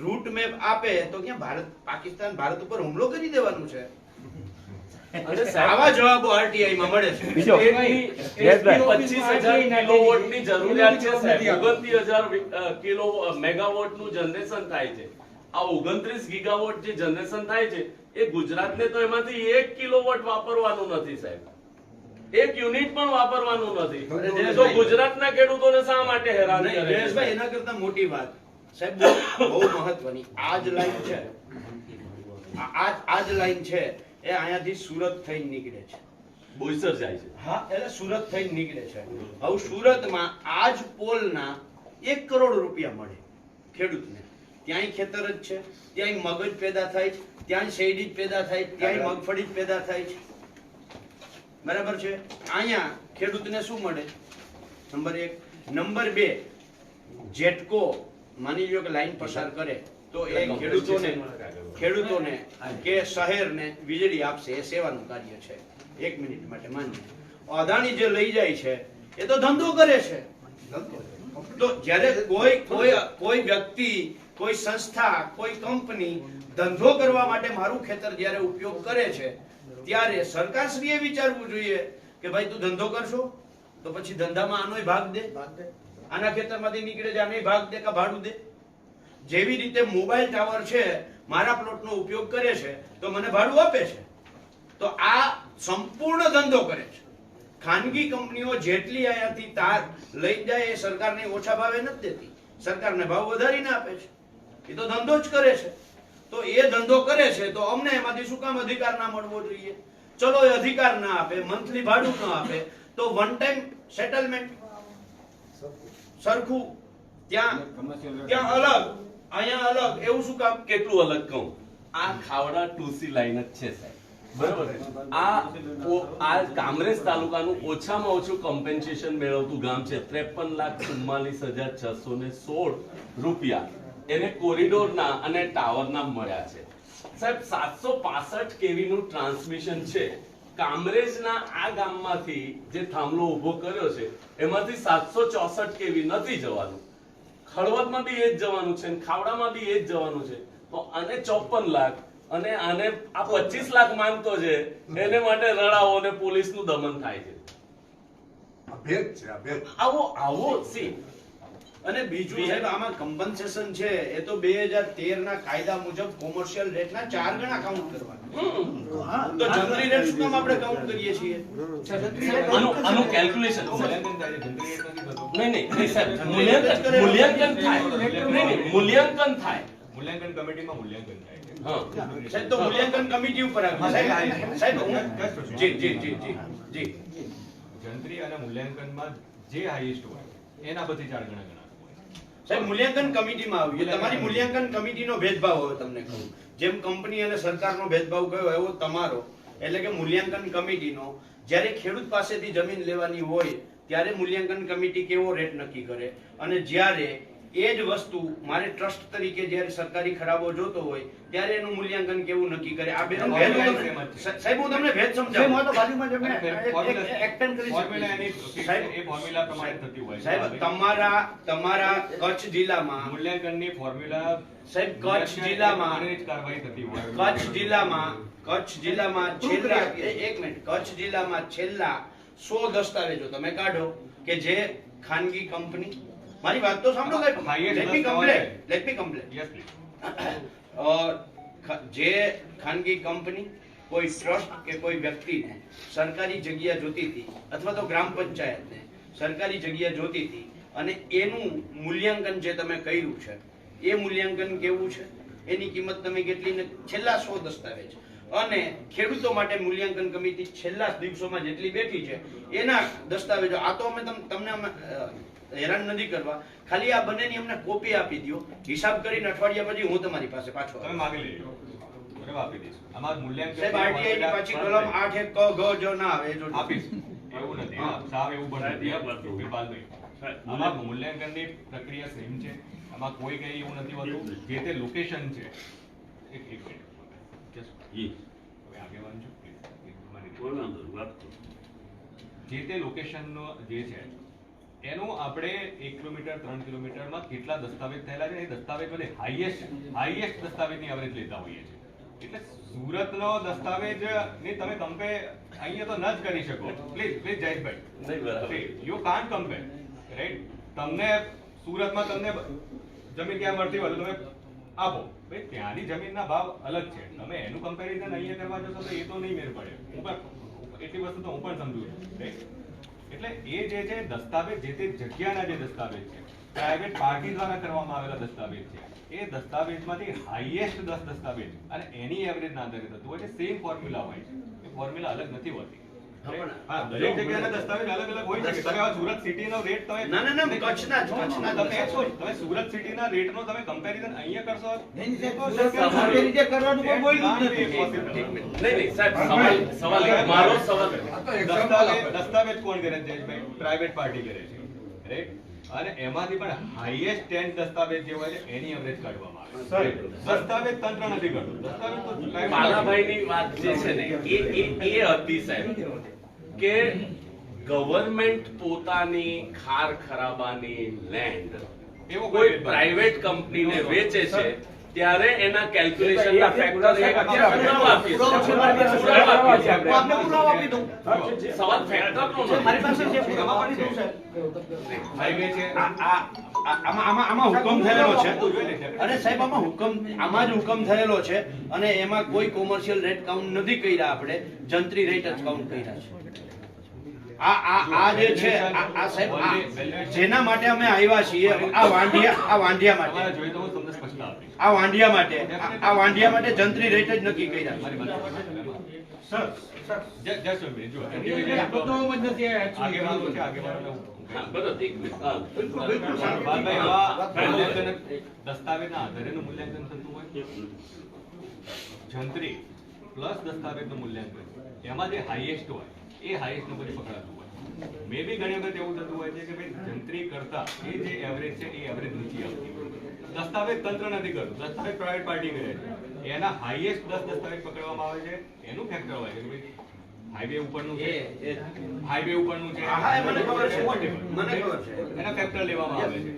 રૂટ મેપ આપે તો ક્યાં પાકિસ્તાન ભારત ઉપર હુમલો કરી દેવાનું છે? અને સાહેબ આવા જવાબો આરટીઆઈ માં મળે છે. બીજો સ્ટેટની 25,000 કિલોવોટની જરૂરિયાત છે સાહેબ. 29,000 કિલો મેગાવોટનું જનરેશન થાય છે. આ 29 ગીગાવોટ જે જનરેશન થાય છે એ ગુજરાતને તો એમાંથી 1 કિલોવોટ વાપરવાનું નથી સાહેબ. 1 યુનિટ પણ વાપરવાનું નથી. તો ગુજરાતના ખેડૂતોને શા માટે હેરાન કરે છે? જયેશભાઈ, એના કરતા મોટી વાત સાહેબ બહુ મહત્વની આ જ લાઈન છે. આ જ લાઈન છે એ અહીંયાથી સુરત થઈને નીકળે છે. બોઈસર જાય છે. હા, એટલે સુરત થઈને નીકળે છે. હવે સુરતમાં આ જ પોલના 1 કરોડ રૂપિયા મળે ખેડૂતને. ત્યાંય ખેતર જ છે, ત્યાંય મગજ પેદા થાય છે, ત્યાંય શેરડી જ પેદા થાય છે, ત્યાંય મગફળી જ પેદા થાય છે. બરાબર છે? અહીંયા ખેડૂતને શું મળે? નંબર 1. નંબર 2, જેટકો માની લ્યો કે લાઈન પસાર કરે તો એ ખેડૂતોને કે શહેરને વીજળી આપશે. એ સેવાનું કાર્ય છે. 1 મિનિટ માટે માનીએ અદાણી જે લઈ જાય છે એ તો ધંધો કરે છે. તો જ્યારે કોઈ વ્યક્તિ, કોઈ સંસ્થા, કોઈ કંપની ધંધો કરવા માટે મારું ખેતર જ્યારે ઉપયોગ કરે છે ત્યારે સરકારશ્રીએ વિચારવું જોઈએ કે ભાઈ તું ધંધો કરશો તો પછી ધંધામાં આનોય ભાગ દે, આના ખેતરમાંથી નીકળે છે આનોય ભાગ દે કે ભાડું દે. જેવી રીતે મોબાઈલ ટાવર છે મારા પ્લોટનો ઉપયોગ કરે છે તો મને ભાડું આપે છે. તો આ સંપૂર્ણ ધંધો કરે છે. ખાનગી કંપનીઓ જેટલી અહીંયાથી તાર લઈ જાય એ સરકારને ઓછા ભાવે નથી દેતી, સરકારને ભાવ વધારીને આપે છે. એ તો ધંધો જ કરે છે. તો એ ધંધો કરે છે તો અમને એમાંથી શું કામ અધિકાર ના મળવો જોઈએ? ચલો એ અધિકાર ના આપે, મંથલી ભાડું ના આપે તો વન ટાઈમ સેટલમેન્ટ સરખું, ત્યાં અલગ, અહીંયા અલગ, એવું શું કામ? કેટલું અલગ કહું? આ ખાવડા 2C લાઈન જ છે સાહેબ. બરોબર? આ કામરેજ તાલુકાનું ઓછામાં ઓછું કમ્પેન્સેશન મેળવતું ગામ છે. 53,44,616 રૂપિયા એને કોરિડોરના અને ટાવરના મળ્યા છે સાહેબ. 765 kV નું ટ્રાન્સમિશન છે. કામરેજના આ ગામમાંથી જે થાંભલો ઉભો કર્યો છે એમાંથી 764 kV નથી જવાનું. ખળવદમાં બી એ જ જવાનું છે, ખાવડામાં બી એ જ જવાનું છે. તો આને 54 લાખ અને આને આ 25 લાખ માંગતો છે એને માટે રડાવો અને પોલીસનું દમન થાય છે. આવો સી. અને બીજું સાહેબ આમાં કમ્પન્સેશન છે એ તો 2013 ના કાયદા મુજબ કોમર્શિયલ રેટના 4 ગણા કાઉન્ટ કરવાના. તો જનરલ રેટ શું કામ આપણે કાઉન્ટ કરીએ છીએ? આનું કેલ્ક્યુલેશન નહીં સાહેબ, મૂલ્યાંકન થાય. મૂલ્યાંકન થાય. મૂલ્યાંકન કમિટીમાં મૂલ્યાંકન થાય છે. હા સાહેબ, તો મૂલ્યાંકન કમિટી ઉપર સાહેબ જી જંત્રી અને મૂલ્યાંકનમાં જે હાઈએસ્ટ હોય એના પછી 4 ગણા ગણા સાહેબ મૂલ્યાંકન કમિટીમાં આવ્યું. તમારી મૂલ્યાંકન કમિટીનો ભેદભાવ હવે તમને કહું. જેમ કંપની અને સરકારનો ભેદભાવ કયો એવો તમારો, એટલે કે મૂલ્યાંકન કમિટીનો જ્યારે ખેડૂત પાસેથી જમીન લેવાની હોય ત્યારે મૂલ્યાંકન કમિટી કેવો રેટ નક્કી કરે, અને જ્યારે એ જ વસ્તુ મારે ટ્રસ્ટ તરીકે જ્યારે સરકારી ખરાબો જોતો હોય ત્યારે એનું મૂલ્યાંકન કેવું નક્કી કરે? આ બેનો ભેદ સાહેબ હું તમને ભેદ સમજાવું. સાહેબ તમારા કચ્છ જિલ્લામાં મૂલ્યાંકનની ફોર્મ્યુલા સાહેબ કચ્છ જિલ્લામાં છેલ્લા 1 મિનિટ કચ્છ જિલ્લામાં છેલ્લા 100 દસ્તાવેજો તમે કાઢો કે જે ખાનગી કંપની મારી વાત તો સાંભળો સાહેબ. Highest Let me દસ complete. Let me complete. Yes please. જે ખાનગી કંપની કોઈ ટ્રસ્ટ કે કોઈ વ્યક્તિને સરકારી જગ્યા જોતી હતી અથવા તો ગ્રામ પંચાયતને સરકારી જગ્યા જોતી હતી અને એનું મૂલ્યાંકન જે તમે કર્યું છે એ મૂલ્યાંકન કેવું છે, એની કિંમત તમે કેટલી ને છેલ્લા 100 દસ્તાવેજ અને ખેડૂતો માટે મૂલ્યાંકન કમિટી છેલ્લા દિવસોમાં જેટલી બેઠી છે એના દસ્તાવેજો. આ તો અમે તમને હેરાન નથી કરવા, ખાલી આ બંનેની અમને કોપી આપી દો, હિસાબ કરીને અઠવાડિયા પછી હું તમારી પાસે પાછો તમે માગી લેજો, બરાબર, આપી દઈશું. અમારું મૂલ્યાંકન સાહેબ આરટીઆઈ ની પાછી કલમ 8 ક ગ જો ના આવે જો આપીશ. એવું નથી, સાહેબ એવું પણ નથી. કૃપાલભાઈ, આમાં મૂલ્યાંકનની પ્રક્રિયા સેમ છે, આમાં કોઈ કઈ એવું નથી હોતું. જે તે લોકેશન છે, એક મિનિટ જી હવે આગેવાન છો પ્લીઝ. કોઈ વાંધો નહીં, વાત કરો. જે તે લોકેશનનો જે છે એનું આપણે 1 કિલોમીટર 3 કિલોમીટરમાં કેટલા દસ્તાવેજ થયેલા છે એ દસ્તાવેજ બધે હાઈએસ્ટ દસ્તાવેજની એવરેજ લેતા હોઈએ છીએ. એટલે સુરતનો દસ્તાવેજ ની તમે કમ્પેર અહીંયા તો ન જ કરી શકો. પ્લીઝ જયેશભાઈ, નહીં બરાબર. You can't compare, right? તમને સુરતમાં તમને જમીન ક્યાં મળતી હોય તો તમે આપો, ભાઈ ત્યાંની જમીનના ભાવ અલગ છે. તમે એનું કમ્પેરિઝન અહીંયા કરવા જશો તો એ તો નહીં મેળ પડે. હું પણ એટલી વસ્તુ તો હું પણ સમજુ છું, રાઈટ? એટલે એ જે છે દસ્તાવેજ જે તે જગ્યાના જે દસ્તાવેજ છે, પ્રાઇવેટ પાર્ટી દ્વારા કરવામાં આવેલા દસ્તાવેજ છે, એ દસ્તાવેજમાંથી હાઈએસ્ટ 10 દસ્તાવેજ અને એની એવરેજ ના આધારે થતું હોય છે. સેમ ફોર્મ્યુલા હોય છે, એ ફોર્મ્યુલા અલગ નથી હોતી. હા, દરેક જગ્યાના દસ્તાવેજ અલગ અલગ હોય છે. તમે આ સુરત સિટીનો રેટ તમે ના કચ્છના તમે સુરત સિટીના રેટનો તમે કમ્પેરિઝન અહીંયા કરશો નહીં સાહેબ, સવાલ મારો સવાલ દસ્તાવેજ કોણ કરે છે? પ્રાઇવેટ પાર્ટી કરે છે, રાઈટ? અને એમાંથી પણ હાઈએસ્ટ 10 દસ્તાવેજ જે હોય છે એની એવરેજ કાઢવામાં આવે છે. દસ્તાવેજ તંત્ર નથી કરતું. દસ્તાવેજ તો બાલાભાઈની વાત જે છે ને એ હતી સાહેબ કે ગવર્મેન્ટ પોતાની ખાર ખરાબાની લેન્ડ એવો કોઈ પ્રાઇવેટ કંપનીને વેચે છે ત્યારે એના કેલ્ક્યુલેશનના ફેક્ટર સવાલ ફેક્ટરનો મારી પાસે છે, હાઈવે છે. આમાં હુકમ થયેલો છે અને સાહેબ આમાં જ હુકમ થયેલો છે અને એમાં કોઈ કોમર્શિયલ રેટ કાઉન્ટ નથી કર્યા, આપણે જંત્રી રેટ જ કાઉન્ટ કર્યા છે. આ જે છે આ સાહેબ જેના માટે અમે આવ્યા છીએ, આ વાંઢિયા માટે જોઈએ તો હું તમને સ્પષ્ટ આપીશ. આ વાંઢિયા માટે જંત્રી રેટ જ નક્કી કર્યા છે. સર જસ્ટ અ મિનિટ, જો આગેવાનો છે, આગેવાનો દસ્તાવેજના આધારેનું મૂલ્યાંકન થતું હોય, જંત્રી પ્લસ દસ્તાવેજનું મૂલ્યાંકન, એમાં જે હાઈએસ્ટ હોય એ હાઈએસ્ટ નું પછી પકડાતું હોય. મે બી ઘણી વખત એવું થતું હોય છે કે ભાઈ જંત્રી કરતા એ જે એવરેજ છે એ એવરેજ નીચી આવતી હોય. દસ્તાવેજ તંત્ર નથી કરતું, દસ્તાવેજ પ્રાઇવેટ પાર્ટી કરે છે. એના હાઈએસ્ટ 10 દસ્તાવેજ પકડવામાં આવે છે, એનું ફેક્ટર હોય છે કે ભાઈ હાઈવે ઉપરનું છે, હાઈવે ઉપરનું છે, મને ખબર છે. એના ફેક્ટર લેવામાં આવે છે.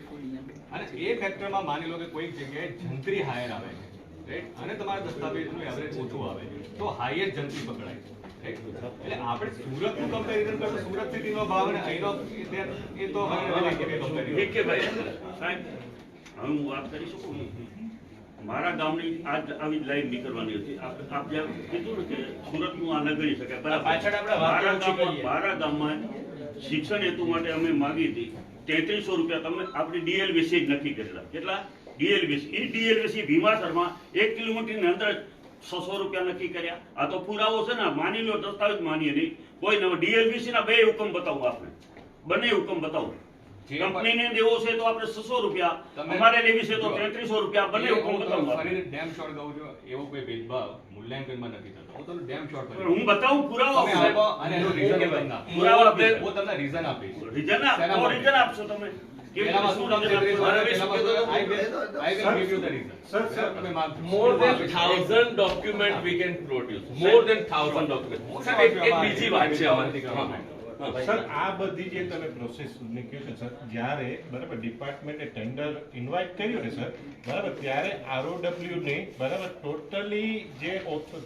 અને એ ફેક્ટરમાં માની લો કે કોઈક જગ્યાએ જંત્રી હાયર આવે છે, રાઈટ? અને તમારા દસ્તાવેજનું એવરેજ ઓછું આવે છે તો હાઈએસ્ટ જંત્રી પકડાય છે. એટલે આપણે સુરતનું કમ્પેરિઝન કરશું, સુરત સિટીનો ભાવ અને અહીંનો એ તો સાહેબ હવે હું વાત કરી શકું? મારા ગામની આજ આવી જ લાઈન નીકળવાની હતી. આપ જેમ કીધું ને કે સુરતનું આ ન ગણી શકાય, બરાબર. મારા ગામમાં શિક્ષણ હેતુ માટે અમે માગી હતી 3300 રૂપિયા. તમે આપણી ડીએલવીસી જ નક્કી કરેલા. કેટલા ડીએલવીસી? એ ડીએલવીસી ભીમાસરમાં 1 કિલોમીટરની અંદર 600 રૂપિયા નક્કી કર્યા. આ તો પુરાવો છે ને, માની લો, દસ્તાવેજ માનીએ નહીં કોઈ ન. ડીએલવીસી ના 2 હુકમ બતાવું આપણે, બંને હુકમ બતાવું. કંપનીને દેવો છે તો આપણે 600 રૂપિયા, અમારે લેવી છે તો 3300 રૂપિયા, બંને હુકમ બતાવું. ફરીને ડેમ શોર્ટ કહું છું, એવો કોઈ ભેદભાવ મૂલ્યાંકનમાં નથી થતો. હું તમને ડેમ શોર્ટ કરું, હું બતાવું પુરાવો તમે આપો અને એનું રીઝન તમને આપો. પુરાવો આપે, હું તમને રીઝન આપીશ. રીઝન આપશો તમે? એનામાં શું નામ છે? I will give you the reason. તમે માગો. more than 1000 document we can produce, more than 1000 document. સાહેબ એક બીજી વાત છે અમારી. સર આ બધી જે તમે પ્રોસેસ કહ્યું છે સર, જ્યારે બરાબર ડિપાર્ટમેન્ટે ટેન્ડર ઇન્વાઇટ કર્યું ને સર, બરાબર, ત્યારે આરઓડબ્લ્યુ ની બરાબર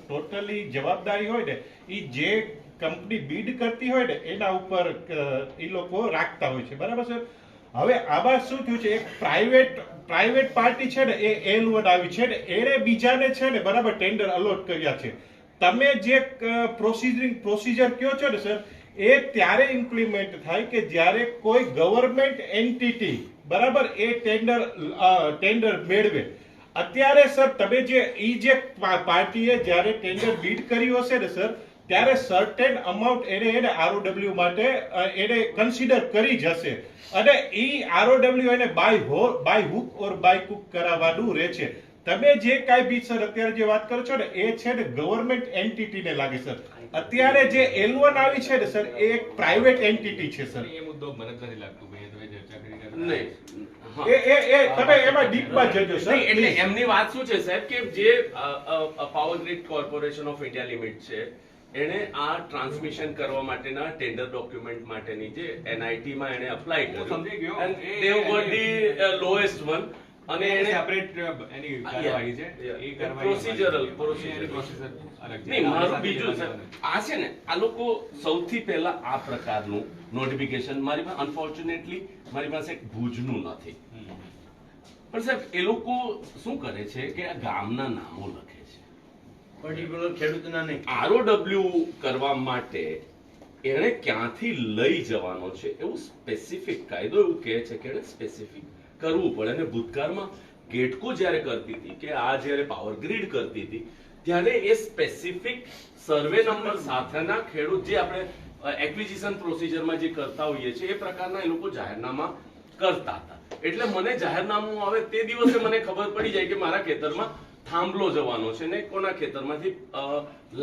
ટોટલી જવાબદારી હોય ને એ જે કંપની બીડ કરતી હોય ને એના ઉપર એ લોકો રાખતા હોય છે, બરાબર સર. હવે આમાં શું થયું છે, એક પ્રાઇવેટ પાર્ટી છે ને એ L1 આવી છે ને એને બીજાને છે ને બરાબર ટેન્ડર અલોટ કર્યા છે. તમે જે પ્રોસીજર કયો છો ને સર, એ ત્યારે ઇમ્પ્લિમેન્ટ થાય કે જ્યારે કોઈ ગવર્મેન્ટ એન્ટિટી બરાબર એ ટેન્ડર મેળવે. અત્યારે સર તમે જે પાર્ટીએ જ્યારે ટેન્ડર બીડ કર્યું હશે ને સર, ત્યારે સર્ટેન અમાઉન્ટ એને ROW માટે એને કન્સિડર કરી જશે અને ઈ ROW એને બાય હુક ઓર બાય કુક કરાવવાનું રહે છે. તમે જે કાંઈ બી સર અત્યારે જે વાત કરો છો ને એ છે ને ગવર્મેન્ટ એન્ટિટીને લાગે સર. અત્યારે જે L1 આવી છે ને સર એ એક પ્રાઇવેટ એન્ટિટી છે સર. એ મુદ્દો મને નથી લાગતું ભાઈ તમે ચર્ચા કરી નહીં. તમે એમાં ડીપમાં જજો સર. એટલે એમની વાત શું છે સાહેબ કે જે power grid corporation of India limit છે એને આ ટ્રાન્સમિશન કરવા માટેના ટેન્ડર ડોક્યુમેન્ટ માટેની જે NIT માં એને અપ્લાય કર્યું. સમજી ગયો. And they have got the lowest one. અને એને સેપરેટ એની કાર્યવાહી છે એ પ્રોસિજરલ અલગ છે. નહીં, મારું બીજું છે આ છે ને આ લોકો સૌથી પહેલા આ પ્રકારનું નોટિફિકેશન મારી પાસે અનફોર્ચ્યુનેટલી મારી પાસે ભુજનું નથી, પણ સાહેબ એ લોકો શું કરે છે કે આ ગામના નામો લખે છે પર્ટિક્યુલર ખેડૂતના નહીં. ROW કરવા માટે એને ક્યાંથી લઈ જવાનો છે એવું સ્પેસિફિક કાયદો એવું કહે છે કે એને સ્પેસિફિક કરવું પડે. અને ભૂતકાળમાં ગેટકો જ્યારે કરતી હતી કે આ જ્યારે પાવર ગ્રીડ કરતી હતી ત્યારે એ સ્પેસિફિક સર્વે નંબર સાથેના ખેડૂત જે આપણે એક્વિઝિશન પ્રોસિજરમાં જે કરતા હોઈએ છીએ એ પ્રકારના એ લોકો જાહેરનામા કરતા હતા. એટલે મને જાહેરનામું આવે તે દિવસે મને ખબર પડી જાય કે મારા ખેતરમાં થાંભલો જવાનો છે ને કોના ખેતરમાંથી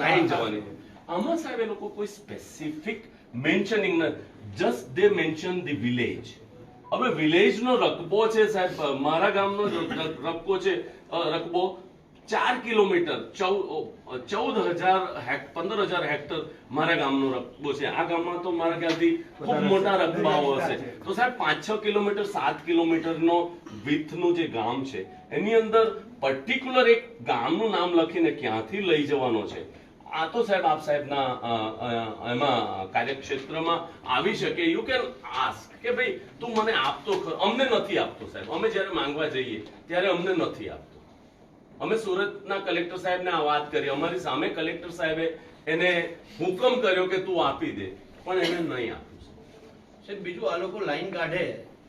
લાઈન જવાની છે. આમાં સાહેબ એ લોકો કોઈ સ્પેસિફિક મેન્શનિંગ નથી, just they mention the village. હવે વિલેજ નો રકબો છે સાહેબ, મારા ગામનો રકબો છે રકબો 4 કિલોમીટર 15,000 હેક્ટર મારા ગામનો રકબો છે. આ ગામમાં તો મારા ખ્યાલથી ખૂબ મોટા રકબાઓ હશે. તો સાહેબ 5-6 કિલોમીટર 7 કિલોમીટરનો વિથનું જે ગામ છે એની અંદર પર્ટિક્યુલર એક ગામનું નામ લખીને ક્યાંથી લઈ જવાનો છે, આ તો સાહેબ આપ સાહેબના એમાં કાર્યક્ષેત્રમાં આવી શકે. યુ કેન આસ્ક કે ભાઈ તું મને આપતો ખરો. અમને નથી આપતો સાહેબ. અમે જ્યારે માંગવા જઈએ ત્યારે અમને નથી આપતો. અમે સુરતના કલેક્ટર સાહેબને આ વાત કરી, અમારી સામે કલેક્ટર સાહેબે એને હુકમ કર્યો કે તું આપી દે, પણ એને નહીં આપ્યું. સાહેબ બીજું આ લોકો લાઈન કાઢે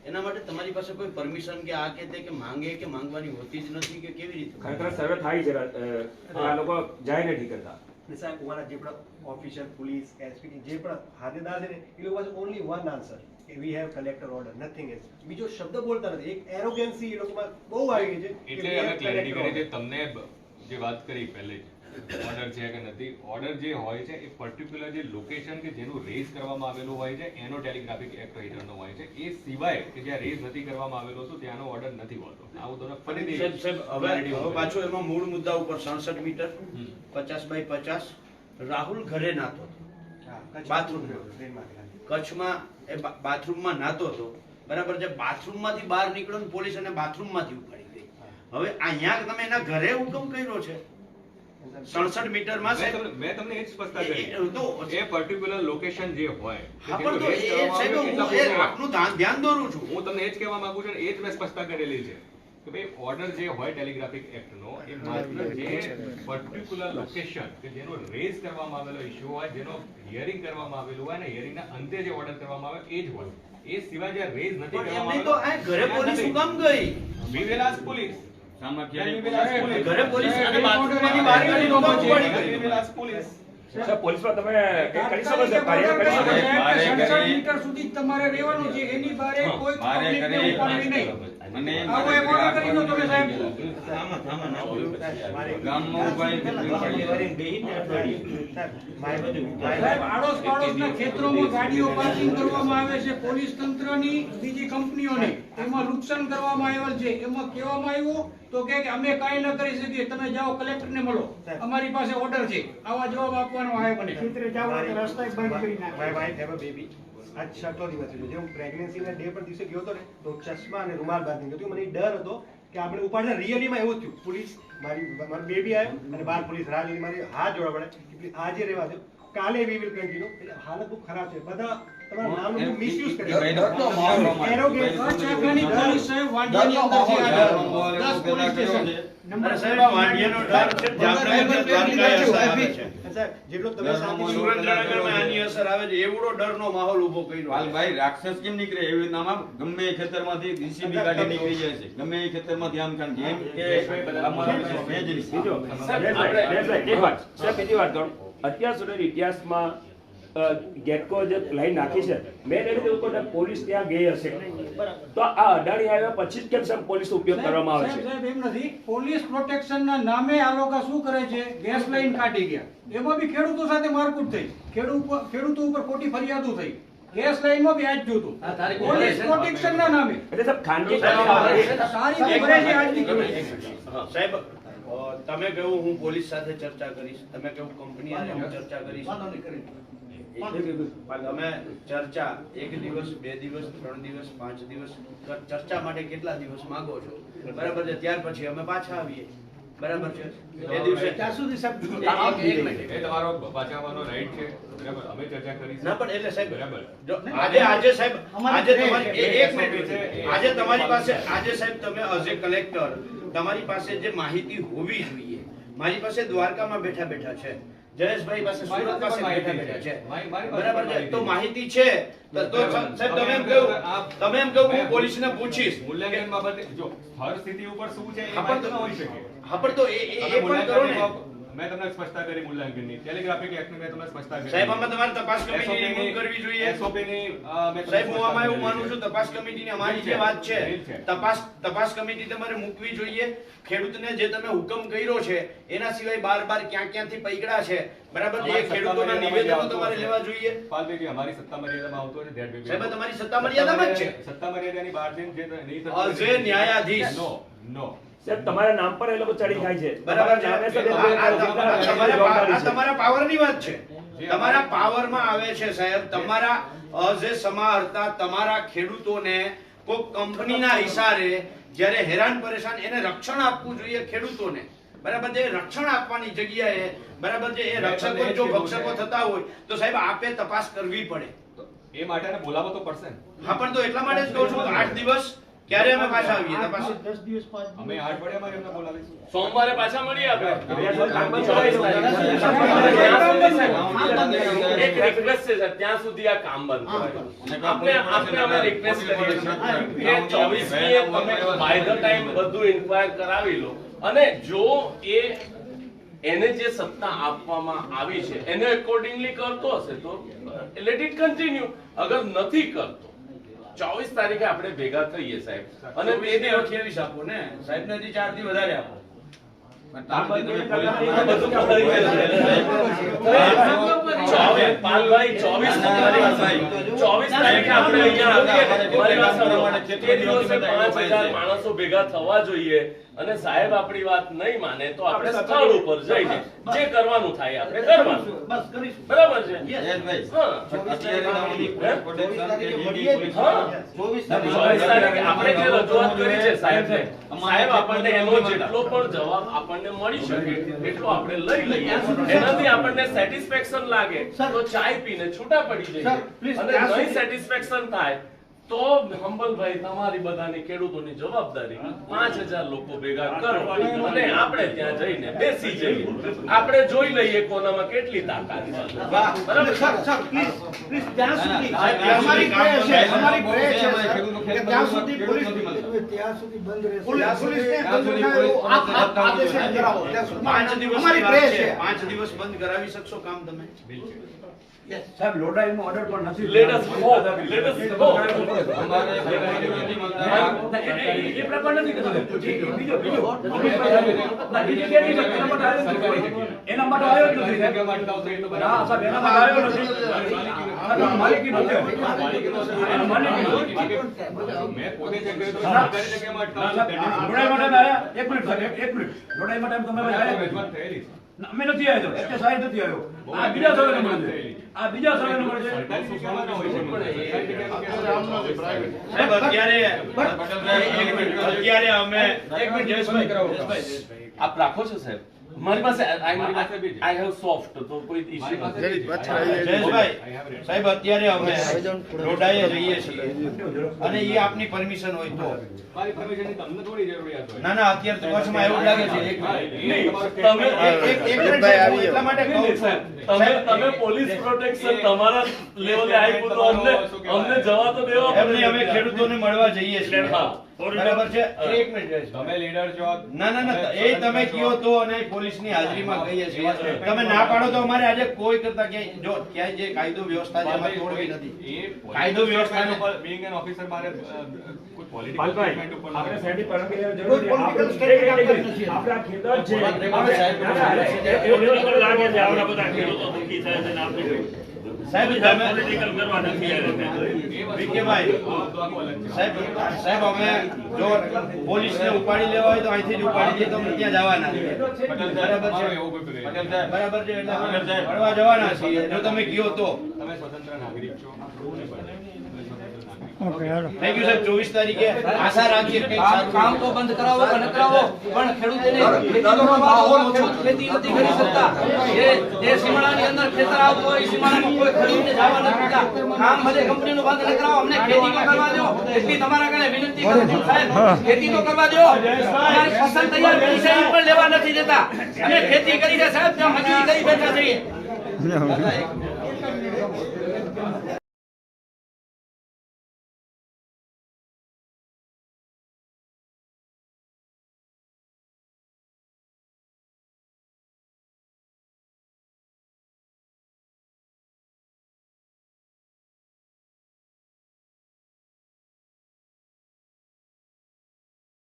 એના માટે તમારી પાસે કોઈ પરમિશન કે આ કે તે કે માંગે કે માંગવાની હોતી જ નથી કે કેવી રીતે? ખરેખર સર્વે થાય છે, આ લોકો જાય નથી કરતા. સાહેબ અમારા જે પણ ઓફિસર પોલીસ એસપી જે પણ હાદેદાર છે ને એ લોકો પાસે ઓનલી વન આન્સર કે we have collector order, nothing else. બીજો શબ્દ બોલતા નથી. એક એરોગન્સી એ લોકોમાં બહુ આવી ગઈ છે. એટલે અમે ક્લેરિટી કરી છે તમને જે વાત કરી પહેલે ઓર્ડર છે કે નથી. ઓર્ડર જે હોય છે એ પર્ટિક્યુલર જે લોકેશન કે જેનું રેઝ કરવામાં આવેલું હોય છે એનો ટેલિગ્રાફિક એક્ટ હેઠળનો હોય છે. એ સિવાય કે જ્યાં રેઝ નથી કરવામાં આવેલો તો ત્યાંનો ઓર્ડર નથી હોતો. આવું તો ફરીથી સાહેબ હવે પાછો એમાં મૂળ મુદ્દા ઉપર 67 મીટર 50x50 રાહુલ ઘરે નાતો હતો બાથરૂમ કચ્છમાં, એ બાથરૂમમાં નાતો હતો બરાબર છે. બાથરૂમમાંથી બહાર નીકળ્યો ને પોલીસ અને બાથરૂમમાંથી ઉપાડી ગઈ. હવે અહીંયા તમે એના ઘરે હુકમ કર્યો છે 67 મીટરમાં. મેં તમને એ જ સ્પષ્ટતા કરી એ પર્ટિક્યુલર લોકેશન જે હોય આપનું ધ્યાન દોરું છું. હું તમને એ જ કહેવા માંગુ છું, એ જ મેં સ્પષ્ટતા કરેલી છે કે ભાઈ ઓર્ડર જે હોય ટેલિગ્રાફિક એક્ટનો એ માત્ર જે પર્ટિક્યુલર લોકેશન કે જેનો રેઝ કરવામાં આવેલો ઇશ્યુ હોય, જેનો હિયરિંગ કરવામાં આવેલું હોય ને હિયરિંગના અંતે જે ઓર્ડર કરવામાં આવે એ જ હોય. એ સિવાય જે રેઝ નથી કરવામાં આવેલો તો આ ઘરે પોલીસ શું કામ ગઈ? We will ask police. ઘરે પોલીસ અને બાથરૂમમાંથી બહાર નીકળી પોલીસ પોલીસમાં તમે કરી શકો છો, કાર્ય કરી શકો છો. 67 મીટર સુધી તમારે રહેવાનું છે. એની બહાર કોઈ પબ્લિકને ઉપાડવી નહીં. અને આવો એક ઓર્ડર કરી દો તમે સાહેબ. ગામમાં ઉભાઈ સાહેબ આડોશ પાડોશના ખેતરોમાં ગાડીઓ પાર્કિંગ કરવામાં આવે છે પોલીસ તંત્રની, બીજી કંપનીઓની. એમાં નુકસાન કરવામાં આવેલ છે. એમાં કહેવામાં આવ્યું તો કે અમે કાંઈ ન કરી શકીએ, તમે જાઓ કલેક્ટરને મળો, અમારી પાસે ઓર્ડર છે. આવા જવાબ આપવાનો આવે મને. રસ્તા બંધ કરી નાખે. My wife have a baby. આજ 6 દિવસ થયો. જે હું પ્રેગ્નન્સીના ડે પર દિવસે ગયો હતો ને તો ચશ્મા અને રૂમાલ બાંધી ગયો હતો. મને ડર હતો કે આપણે ઉપાડે. રિયલીમાં એવું થયું. પોલીસ મારી બેબી આવ્યો અને બહાર પોલીસ રાહ જોઈ. મારી હાથ જોડવા પડે કે આજે રહેવા દો, કાલે વી વિલ કન્ટિન્યુ. એટલે હાલત બહુ ખરાબ છે. બધા તમારા નામનું મિસયુઝ કરે ડરનો માહોલ એરોગેન્ટ કચ્છ શાખાની પોલીસ સાહેબ વાંડિયાની અંદર છે આ 10 પોલીસ સ્ટેશન અરે સાહેબ આ વાંડિયાનો ડર છે જામનગર દ્વારકાએ અસર આવે છે સાહેબ જેટલો તમે સાથે સુરેન્દ્રનગરમાં આની અસર આવે છે એવડો ડરનો માહોલ ઊભો કર્યો વાલભાઈ રાક્ષસ કેમ નીકળે એવી રીતના ગમે એ ખેતરમાંથી DCB ગાડી નીકળી જાય છે ગમે એ ખેતરમાંથી આમ કારણ જેમ કે અમારા મેજરી બીજો એક વાત સાહેબ બીજી વાત કરું અત્યાર સુધી ઇતિહાસમાં ગેટકો જે લાઈન નાખી છે મેં એને ઉપર પોલીસ ત્યાં ગઈ હશે તો આ અડાણી આવ્યા પછી જ કેમ પોલીસ ઉપયોગ કરવામાં આવે છે સાહેબ એમ નથી પોલીસ પ્રોટેક્શનના નામે આ લોકો શું કરે છે ગેસ લાઈન કાઢી ગયા એમાં બી ખેડૂતો સાથે મારકૂટ થઈ ખેડૂતો ઉપર ખોટી ફરિયાદો થઈ ગેસ લાઈનમાં બી આજ જોતું પોલીસ પ્રોટેક્શનના નામે એટલે સાહેબ ખાનગી સારી ભરે છે આજની સાહેબ તમે કહ્યું હું પોલીસ સાથે ચર્ચા કરીશ તમે કહ્યું કંપની સાથે હું ચર્ચા કરીશ તમે ચર્ચા 1 દિવસ 2 દિવસ 3 દિવસ 5 દિવસ ચર્ચા માટે કેટલા દિવસ માંગો છો બરાબર છે ત્યાર પછી અમે પાછા આવીએ બરાબર છે એ દિવસે ત્યાં સુધી સાહેબ એક મિનિટ એ તમારો પાછાવાનો રાઈટ છે બરાબર અમે ચર્ચા કરીશું ના પણ એટલે સાહેબ બરાબર જો આજે સાહેબ આજે તમારી એક મિનિટ આજે તમારી પાસે આજે સાહેબ તમે એઝ એ કલેક્ટર તમારી પાસે જે માહિતી હોવી જોઈએ મારી પાસે દ્વારકામાં બેઠા છે જયેશભાઈ પાસે સુરત પાસે બેઠા છે બરાબર છે તો માહિતી છે તો સાહેબ તમે એમ કહું હું પોલીસને પૂછીશ મૂલ્યાંકન બાબતે જો હર સ્થિતિ ઉપર શું છે એ હા, માહિતી ન હોઈ શકે હા પણ તો એ પણ કરો ને મેં તમને સ્પષ્ટતા કરી મૂલ્યાંકનની ટેલિગ્રાફિક એક્ટની મેં તમને સ્પષ્ટતા કરી સાહેબ આમાં તમારે તપાસ કમિટી રિમૂવ કરવી જોઈએ SOP ની મેં સાહેબ હું આમાં એવું માનું છું તપાસ કમિટીની અમારી જે વાત છે તપાસ કમિટી તમારે મૂકવી જોઈએ ખેડૂતને જે તમે હુકમ કર્યો છે એના સિવાય બાર ક્યાંથી પૈકડા છે બરાબર એ ખેડૂતોના નિવેદનો તમારે લેવા જોઈએ પાલભાઈ અમારી સત્તા મર્યાદામાં આવતો છે ધ્યાન સાહેબ તમારી સત્તા મર્યાદામાં જ છે સત્તા મર્યાદાની બહાર જઈને જે નહીં જે ન્યાયાધીશ નો સાહેબ તમારા નામ પર એ લોકો ચડી જાય છે બરાબર છે તમારા પાવરની વાત છે તમારા પાવરમાં આવે છે સાહેબ તમારા જે સમાહર્તા તમારા ખેડૂતોને કોઈ કંપનીના ઈશારે જ્યારે હેરાન પરેશાન એને રક્ષણ આપવું જોઈએ ખેડૂતોને બરાબર છે રક્ષણ આપવાની જગ્યાએ બરાબર છે એ રક્ષકો જો ભક્ષકો થતા હોય તો સાહેબ આપે તપાસ કરવી પડે એ માટે બોલાવો તો પડશે ને હા પણ તો એટલા માટે જ કહું છું 8 દિવસ ક્યારે અમે પાછા આવીએ તપાસ 10 દિવસ 5 અમે 8 અઠવાડિયામાં એમને બોલાવીશું સોમવારે પાછા મળીએ આપણે એક રિક્વેસ્ટ છે સર ત્યાં સુધી આ કામ બંધ કરાય આપણે અમે રિક્વેસ્ટ કરીએ છીએ કે 24મીએ તમે બાય ધ ટાઈમ બધું ઇન્ક્વાયર કરાવી લો અને જો એને જે સત્તા આપવામાં આવી છે એને અકોર્ડિંગલી કરતો હશે તો લેટ ઇટ કન્ટિન્યુ અગર નથી કરતો 24 તારીખે આપણે ભેગા થઈએ સાહેબ અને તે દી 28 આપો ને સાહેબ ને 4 દી વધારે આપો પાલભાઈ 24 તારીખે આપણે અહીંયા આવીએ તે દિવસે 5000 માણસો ભેગા થવા જોઈએ અને સાહેબ આપણી વાત નહીં માને તો આપણે સ્થળ ઉપર જઈને જે કરવાનું થાય આપણે કરવાનું બસ કરીશું બરાબર છે જયેશભાઈ હા અત્યારે નામની પ્રોટેક્શન કે GD પોલીસ હા. 24 તારીખે આપણે જે રજૂઆત કરી છે સાહેબને સાહેબ આપણને એનો જેટલો પણ જવાબ આપણને મળી શકે એટલો આપણે લઈ લઈએ એનાથી આપણને સેટિસ્ફેક્શન લાગે તો ચાય પીને છૂટા પડી જઈએ અને નહીં સેટિસ્ફેક્શન થાય તો હંબલભાઈ તમારી બધાની ખેડૂતોની જવાબદારી 5000 લોકો ભેગા કરો અને આપણે ત્યાં જઈને બેસી જઈએ આપણે જોઈ લઈએ કોનામાં કેટલી તાકાત છે બરાબર સર પ્લીઝ ત્યાં સુધી અમારી પ્રે છે કે ત્યાં સુધી પોલીસ બંધ રહેશે પોલીસને આદેશ કરાવો ત્યાં સુધી 5 દિવસ અમારી પ્રે છે 5 દિવસ બંધ કરાવી શકશો કામ તમે સાહેબ લોડાઈનો ઓર્ડર પણ નથી લેટ અસ હોપ એ પ્રકાર નથી બીજો એના માટે આવ્યો જ નથી હા સાહેબ એના માટે આવ્યો નથી માલિકી નથી મેં પોતે ચેક કર્યું તો સરકારી જગ્યામાં લોડાઈ માટે આવ્યા એક મિનિટ લોડાઈ માટે તમે આવ્યા રજૂઆત થયેલી છે. અમે નથી આવ્યો એટલે સાહેબ નથી આવ્યો આ બીજા સર્વે નંબર છે આ બીજા સર્વે નંબર છે સરકારી સૂચનામાં ન હોય છે. સરકારી જગ્યામાં સાહેબ અત્યારે પટેલભાઈ, એક મિનિટ. અત્યારે અમે એક મિનિટ જયેશભાઈ આપ રાખો છો સાહેબ? મારી પાસે આઈ હેવ સોફ્ટ, તો કોઈ ઇશ્યુ નથી. જયેશભાઈ સાહેબ અત્યારે અમે રોડાએ રહીએ છીએ અને એ આપની પરમિશન હોય તો. મારી પરમિશનની તમને થોડી જરૂરિયાત હોય. ના ના અત્યારે તો કચ્છમાં એવું લાગે છે એટલા માટે કહું છું તમે પોલીસ પ્રોટેક્શન તમારા લેવલે આપ્યું તો અમને જવા તો દેવા એમને અમે ખેડૂતોને મળવા જઈએ છીએ. બરાબર છે. એક મિનિટ જયેશ. તમે લીડર છો. ના ના ના એ તમે કયો તો અને પોલીસની હાજરીમાં કહીએ છીએ. તમે ના પાડો તો અમારે આજે કોઈ કરતા ક્યાંય જો ક્યાંય જે કાયદો વ્યવસ્થા છે એમાં તોડવી નથી. કાયદો વ્યવસ્થા બીંગ એન ઓફિસર મારે કોઈ પોલિટિકલ પાલભાઈ, સ્ટેટમેન્ટ ઉપર આપણે સાહેબની પરવાનગી લેવાની જરૂર નથી. આપણા ખેતર છે. લાગે છે આવડા બધા ખેડૂતો દુઃખી થાય છે ને આપણે સાહેબ તમે પોલિટિકલ કરવા નથી આવ્યા. વિકેભાઈ સાહેબ અમે જો પોલીસને ઉપાડી લેવા હોય તો અહીંથી જ ઉપાડી દઈએ તો અમે ત્યાં જવાના છીએ. બરાબર છે બરાબર છે એટલે અમે મળવા જવાના છીએ જો તમે કયો તો. તમે સ્વતંત્ર નાગરિક છો. થેન્ક યુ સાહેબ. 24 તારીખે આશા રાખીએ કે કામ તો બંધ કરાવો કે ન કરાવો પણ ખેડૂતોને ખેતીનો માહોલ ઓછો, ખેતી નથી કરી શકતા. જે સીમાડાની અંદર ખેતર આવતું હોય સીમાડામાં કોઈ ખેડૂતને જવા નથી દેતા. કામ બધે કંપનીનું બંધ ન કરાવો, અમને ખેતી તો કરવા દો. એટલી તમારા કારણે વિનંતી કરું છું સાહેબ, ખેતી તો કરવા દો. અમારી ફસલ તૈયાર કરી છે એ પણ લેવા નથી દેતા. અમે ખેતી કરી છે સાહેબ, ત્યાં મજૂરી કરી બેઠા છીએ.